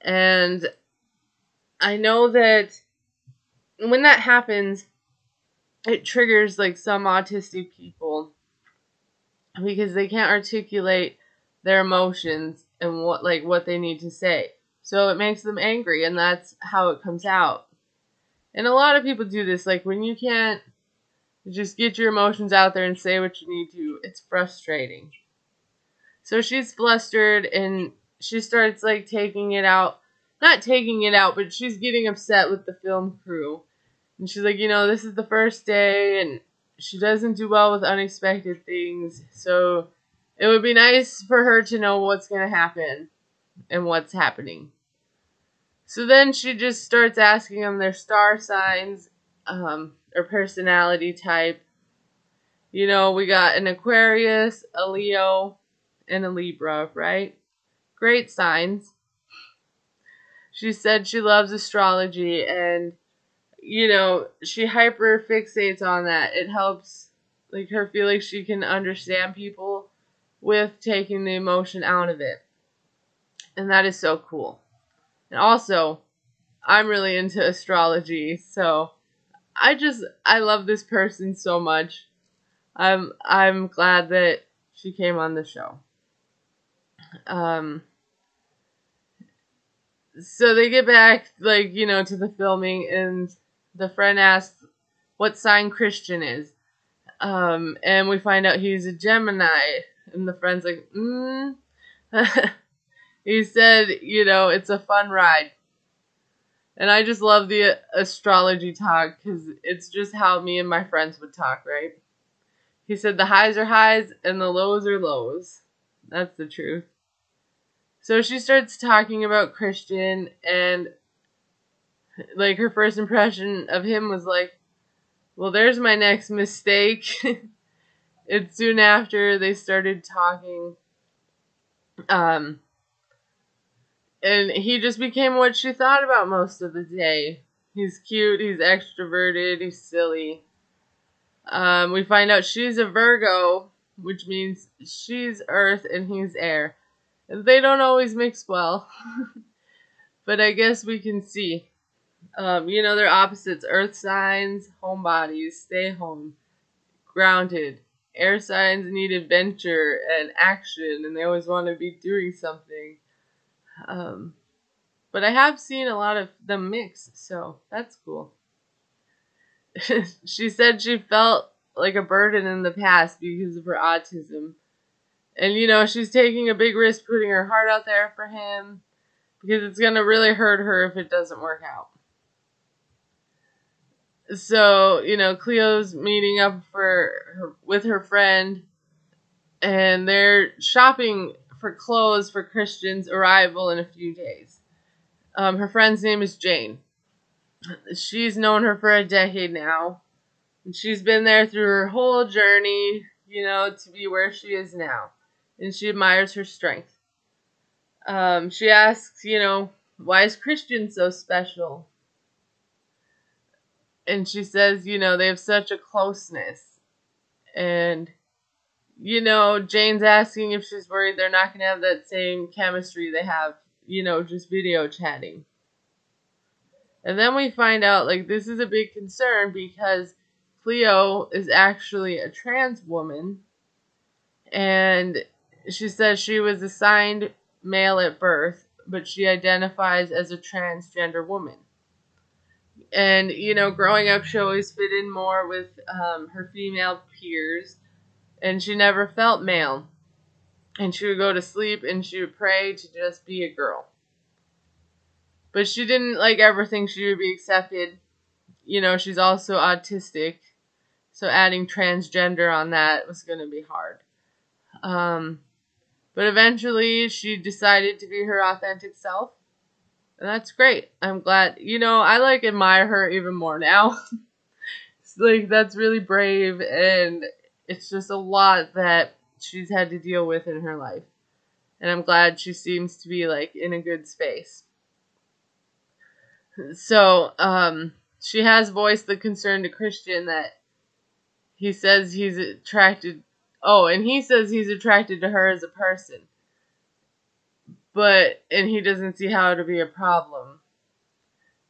Speaker 1: And I know that when that happens, it triggers like some autistic people, because they can't articulate their emotions and what they need to say. So it makes them angry, and that's how it comes out. And a lot of people do this, like when you can't just get your emotions out there and say what you need to, it's frustrating. So she's flustered and she starts like taking it out. Not taking it out, but she's getting upset with the film crew. And she's like, this is the first day and she doesn't do well with unexpected things. So it would be nice for her to know what's going to happen and what's happening. So then she just starts asking them their star signs, or personality type. We got an Aquarius, a Leo, and a Libra, right? Great signs. She said she loves astrology and, she hyper fixates on that. It helps like her feel like she can understand people with taking the emotion out of it. And that is so cool. And also, I'm really into astrology, so I love this person so much. I'm glad that she came on the show. So they get back, to the filming, and the friend asks what sign Christian is. And we find out he's a Gemini, and the friend's like, He said, it's a fun ride. And I just love the astrology talk, because it's just how me and my friends would talk, right? He said the highs are highs, and the lows are lows. That's the truth. So she starts talking about Christian, and like her first impression of him was like, well, there's my next mistake. It's soon after they started talking. And he just became what she thought about most of the day. He's cute, he's extroverted, he's silly. We find out she's a Virgo, which means she's earth and he's air. And they don't always mix well. But I guess we can see. They're opposites. Earth signs, homebodies, stay home, grounded. Air signs need adventure and action, and they always want to be doing something. But I have seen a lot of them mix, so that's cool. She said she felt like a burden in the past because of her autism. And, she's taking a big risk putting her heart out there for him because it's going to really hurt her if it doesn't work out. So, Cleo's meeting up with her friend, and they're shopping for clothes for Christian's arrival in a few days. Her friend's name is Jane. She's known her for a decade now. And she's been there through her whole journey, to be where she is now. And she admires her strength. She asks, why is Christian so special? And she says, they have such a closeness. And, Jane's asking if she's worried they're not going to have that same chemistry they have, just video chatting. And then we find out, this is a big concern because Cleo is actually a trans woman. And she says she was assigned male at birth, but she identifies as a transgender woman. And, growing up, she always fit in more with her female peers, and she never felt male. And she would go to sleep and she would pray to just be a girl. But she didn't ever think she would be accepted. She's also autistic, so adding transgender on that was going to be hard. But eventually she decided to be her authentic self. And that's great. I'm glad. I admire her even more now. That's really brave, and it's just a lot that she's had to deal with in her life. And I'm glad she seems to be in a good space. So, she has voiced the concern to Christian that he says he's attracted. Oh, and he says he's attracted to her as a person. And he doesn't see how it'll be a problem.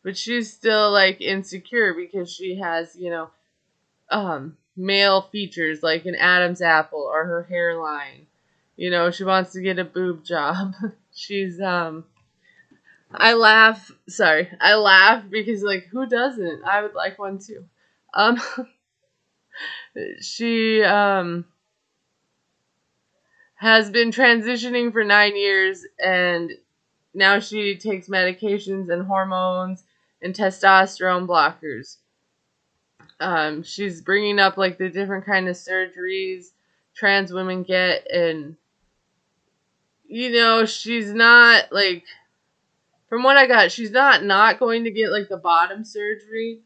Speaker 1: But she's still, insecure because she has, male features like an Adam's apple or her hairline. She wants to get a boob job. She's, I laugh because, who doesn't? I would like one too. She, has been transitioning for 9 years, and now she takes medications and hormones and testosterone blockers. She's bringing up like the different kind of surgeries trans women get, and she's not like, from what I got, she's not going to get like the bottom surgery,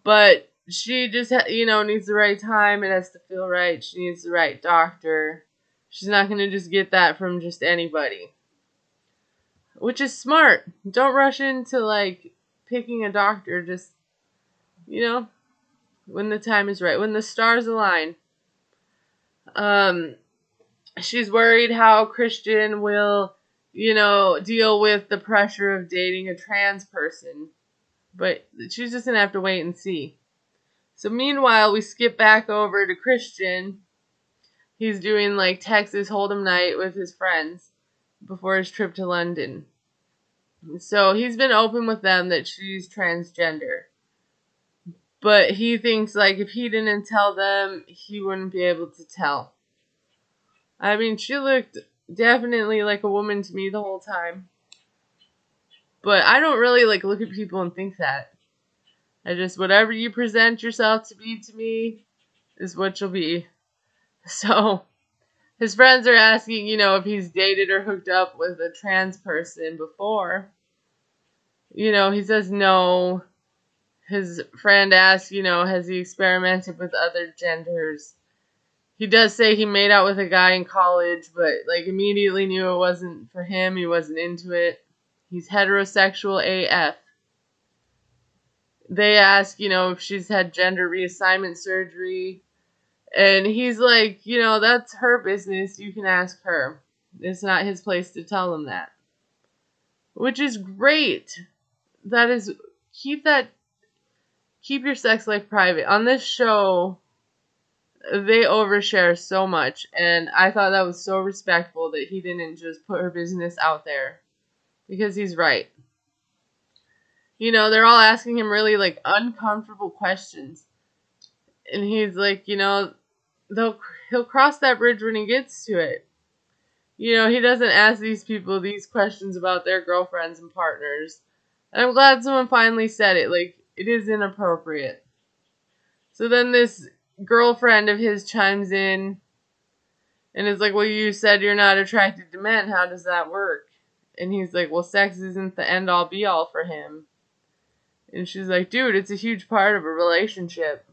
Speaker 1: but she just needs the right time. It has to feel right. She needs the right doctor. She's not going to just get that from just anybody, which is smart. Don't rush into like picking a doctor. Just when the time is right, when the stars align. She's worried how Christian will deal with the pressure of dating a trans person, but she's just gonna have to wait and see. So meanwhile, we skip back over to Christian. He's doing like Texas Hold'em night with his friends before his trip to London. So he's been open with them that she's transgender. But he thinks like if he didn't tell them, he wouldn't be able to tell. I mean, she looked definitely like a woman to me the whole time. But I don't really like look at people and think that. I just, whatever you present yourself to be to me is what you'll be. So his friends are asking, if he's dated or hooked up with a trans person before. He says no. His friend asks, has he experimented with other genders? He does say he made out with a guy in college, but like immediately knew it wasn't for him. He wasn't into it. He's heterosexual AF. They ask, if she's had gender reassignment surgery. And he's like, that's her business. You can ask her. It's not his place to tell them that. Which is great. That is, keep your sex life private. On this show, they overshare so much, and I thought that was so respectful that he didn't just put her business out there, because he's right. They're all asking him really like uncomfortable questions, and he's like, he'll cross that bridge when he gets to it. He doesn't ask these people these questions about their girlfriends and partners, and I'm glad someone finally said it. Like, it is inappropriate. So then this girlfriend of his chimes in and is like, well, you said you're not attracted to men. How does that work? And he's like, well, sex isn't the end all be all for him. And she's like, dude, it's a huge part of a relationship.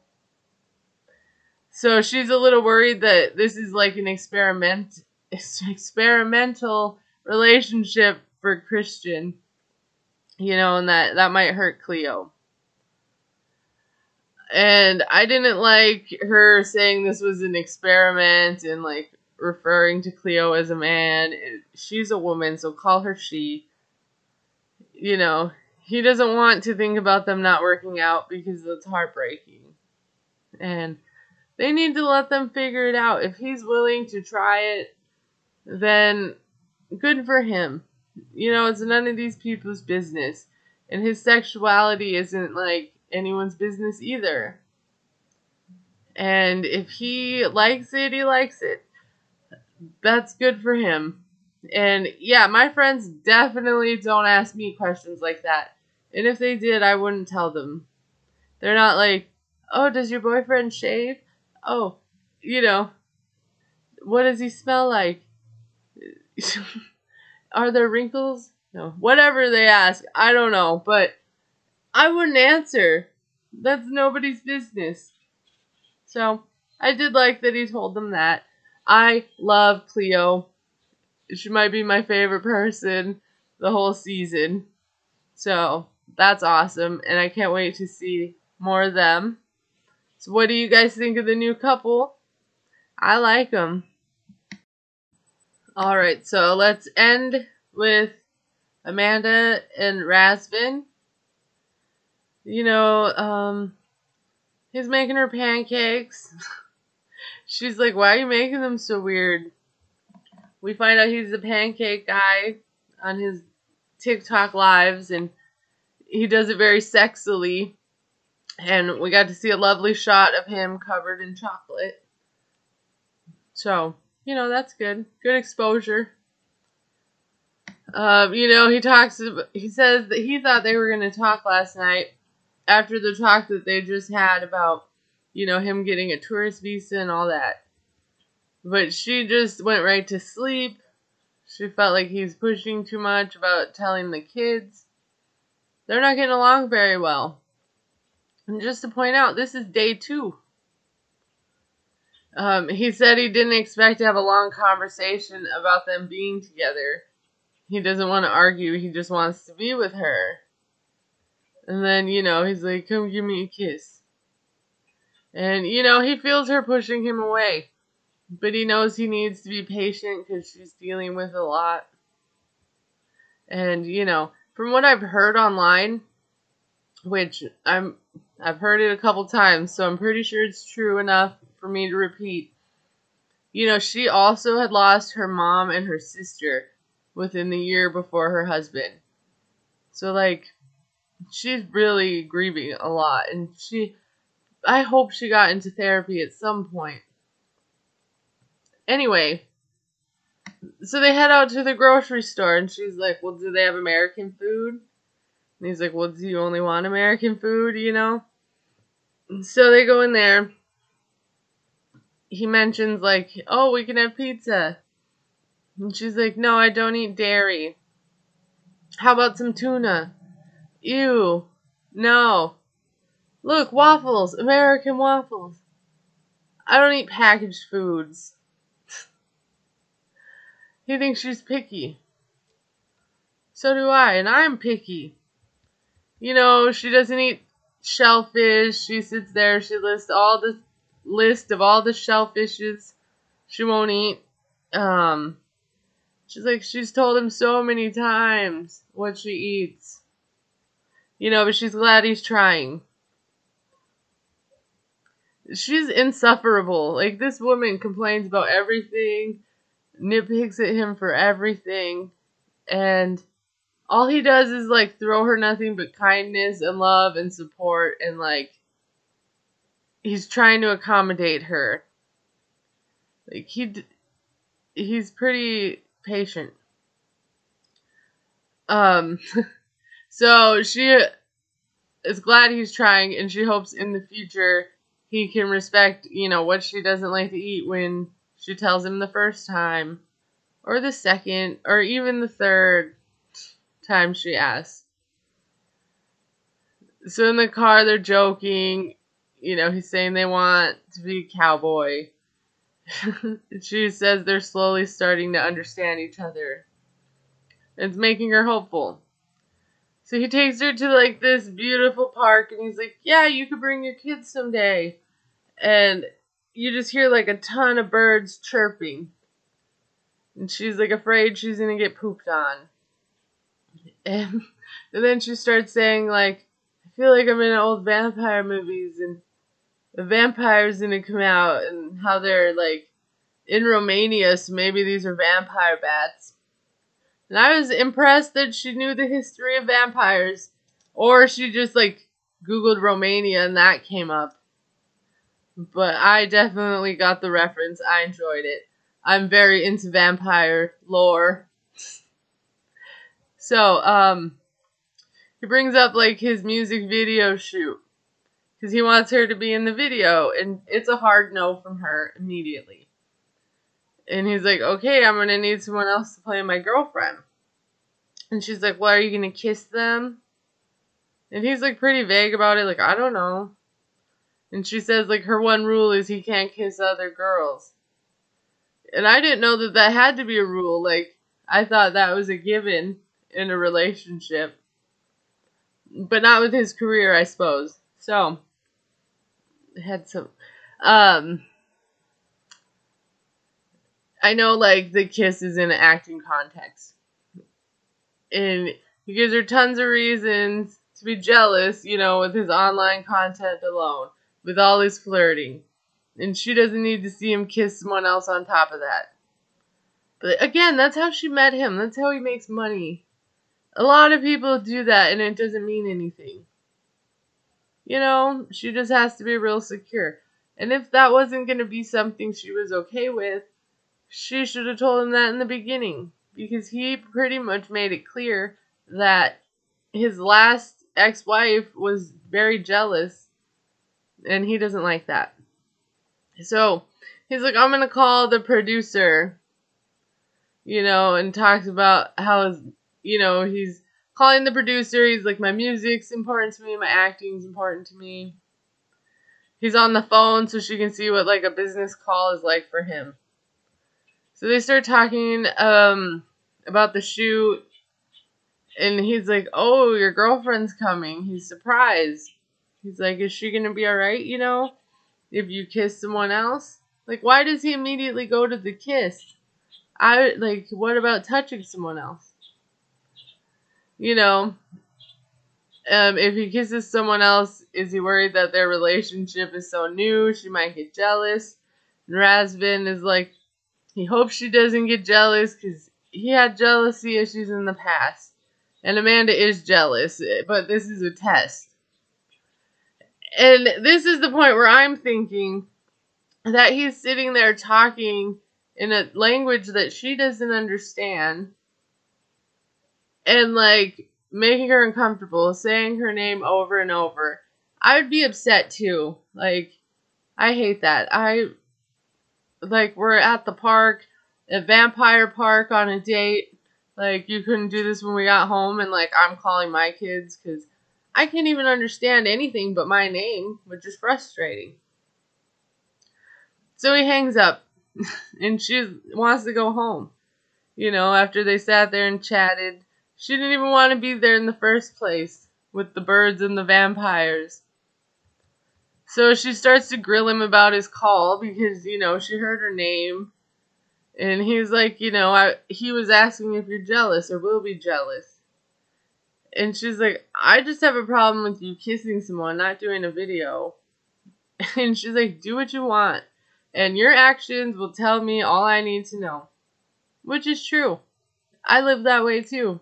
Speaker 1: So she's a little worried that this is like an experimental relationship for Christian, and that might hurt Cleo. And I didn't like her saying this was an experiment and like referring to Cleo as a man. She's a woman, so call her she. He doesn't want to think about them not working out because it's heartbreaking. And they need to let them figure it out. If he's willing to try it, then good for him. It's none of these people's business. And his sexuality isn't like anyone's business either. And if he likes it, he likes it. That's good for him. And yeah, my friends definitely don't ask me questions like that. And if they did, I wouldn't tell them. They're not like, oh, does your boyfriend shave? Oh, what does he smell like? Are there wrinkles? No. Whatever they ask, I don't know. But I wouldn't answer. That's nobody's business. So I did like that he told them that. I love Cleo. She might be my favorite person the whole season. So that's awesome. And I can't wait to see more of them. So what do you guys think of the new couple? I like them. Alright, so let's end with Amanda and Razvan. He's making her pancakes. She's like, why are you making them so weird? We find out he's a pancake guy on his TikTok lives, and he does it very sexily. And we got to see a lovely shot of him covered in chocolate. So, that's good. Good exposure. He says that he thought they were going to talk last night after the talk that they just had about, him getting a tourist visa and all that. But she just went right to sleep. She felt like he's pushing too much about telling the kids. They're not getting along very well. And just to point out, this is day 2. He said he didn't expect to have a long conversation about them being together. He doesn't want to argue. He just wants to be with her. And then, he's like, come give me a kiss. And, he feels her pushing him away. But he knows he needs to be patient because she's dealing with a lot. And, from what I've heard online, which I've heard it a couple times, so I'm pretty sure it's true enough for me to repeat. She also had lost her mom and her sister within the year before her husband. So, she's really grieving a lot. And I hope she got into therapy at some point. Anyway, so they head out to the grocery store, and she's like, well, do they have American food? And he's like, well, do you only want American food, And so they go in there. He mentions, oh, we can have pizza. And she's like, no, I don't eat dairy. How about some tuna? Ew. No. Look, waffles. American waffles. I don't eat packaged foods. He thinks she's picky. So do I, and I'm picky. She doesn't eat shellfish. She sits there, she lists all the list of all the shellfishes she won't eat. She's told him so many times what she eats. But she's glad he's trying. She's insufferable. This woman complains about everything, nitpicks at him for everything, and all he does is throw her nothing but kindness and love and support, and he's trying to accommodate her. He's pretty patient. So she is glad he's trying, and she hopes in the future he can respect, what she doesn't like to eat when she tells him the first time, or the second, or even the third time she asks. So in the car, they're joking. He's saying they want to be a cowboy. She says they're slowly starting to understand each other. It's making her hopeful. So he takes her to this beautiful park, and he's like, yeah, you could bring your kids someday. And you just hear a ton of birds chirping. And she's afraid she's going to get pooped on. And then she starts saying I feel like I'm in old vampire movies, and the vampire's going to come out, and how they're in Romania, so maybe these are vampire bats. And I was impressed that she knew the history of vampires. Or she just Googled Romania and that came up. But I definitely got the reference. I enjoyed it. I'm very into vampire lore. So, he brings up his music video shoot. Because he wants her to be in the video. And it's a hard no from her immediately. And he's like, okay, I'm going to need someone else to play my girlfriend. And she's like, well, are you going to kiss them? And he's pretty vague about it. I don't know. And she says her one rule is he can't kiss other girls. And I didn't know that had to be a rule. I thought that was a given in a relationship. But not with his career, I suppose. So, it had some... I know, the kiss is in an acting context. And he gives her tons of reasons to be jealous, with his online content alone. With all his flirting. And she doesn't need to see him kiss someone else on top of that. But again, that's how she met him. That's how he makes money. A lot of people do that, and it doesn't mean anything. She just has to be real secure. And if that wasn't going to be something she was okay with, she should have told him that in the beginning, because he pretty much made it clear that his last ex-wife was very jealous, and he doesn't like that. So he's like, I'm going to call the producer, and talks about how, he's calling the producer. He's like, my music's important to me, my acting's important to me. He's on the phone so she can see what like a business call is like for him. So they start talking about the shoot, and he's like, oh, your girlfriend's coming. He's surprised. He's like, is she going to be alright, if you kiss someone else? Like, why does he immediately go to the kiss? What about touching someone else? If he kisses someone else, is he worried that their relationship is so new, she might get jealous? And Razvan is like, he hopes she doesn't get jealous because he had jealousy issues in the past. And Amanda is jealous, but this is a test. And this is the point where I'm thinking that he's sitting there talking in a language that she doesn't understand, and like making her uncomfortable, saying her name over and over. I would be upset too. Like, I hate that. We're at the park, a vampire park, on a date. Like, you couldn't do this when we got home, and like I'm calling my kids because I can't even understand anything but my name, which is frustrating. So he hangs up, and she wants to go home. After they sat there and chatted, she didn't even want to be there in the first place with the birds and the vampires. So she starts to grill him about his call because, she heard her name. And he's like, he was asking if you're jealous or will be jealous. And she's like, I just have a problem with you kissing someone, not doing a video. And she's like, do what you want. And your actions will tell me all I need to know. Which is true. I live that way too.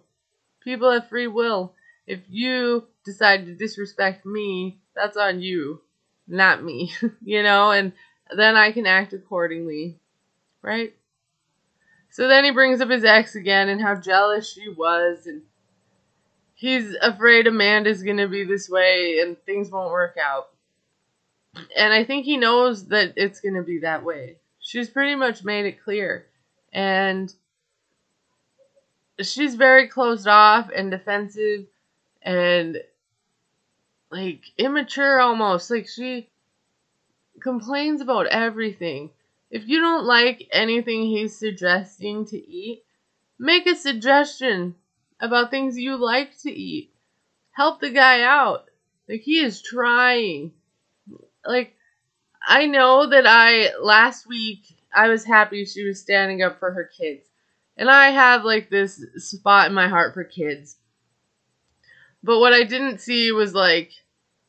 Speaker 1: People have free will. If you decide to disrespect me, that's on you, not me, and then I can act accordingly, right? So then he brings up his ex again and how jealous she was, and he's afraid Amanda's going to be this way and things won't work out. And I think he knows that it's going to be that way. She's pretty much made it clear. And she's very closed off and defensive and like immature almost. Like, she complains about everything. If you don't like anything he's suggesting to eat, make a suggestion about things you like to eat. Help the guy out. Like, he is trying. Like, I know that last week, I was happy she was standing up for her kids. And I have like this spot in my heart for kids. But what I didn't see was like,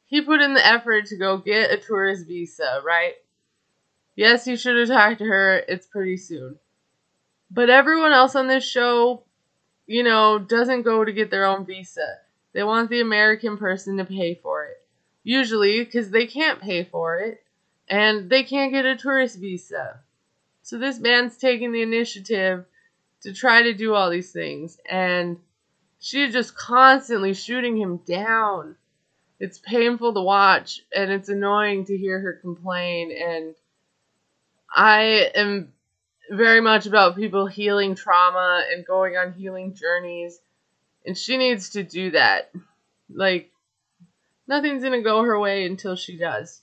Speaker 1: he put in the effort to go get a tourist visa, right? Yes, he should have talked to her. It's pretty soon. But everyone else on this show, doesn't go to get their own visa. They want the American person to pay for it. Usually, because they can't pay for it. And they can't get a tourist visa. So this man's taking the initiative to try to do all these things. And she's just constantly shooting him down. It's painful to watch, and it's annoying to hear her complain. And I am very much about people healing trauma and going on healing journeys. And she needs to do that. Like, nothing's going to go her way until she does.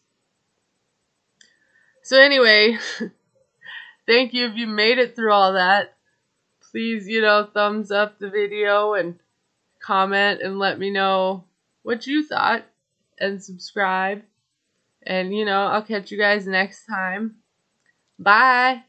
Speaker 1: So anyway, thank you if you made it through all that. Please, thumbs up the video and comment and let me know what you thought, and subscribe. And, I'll catch you guys next time. Bye.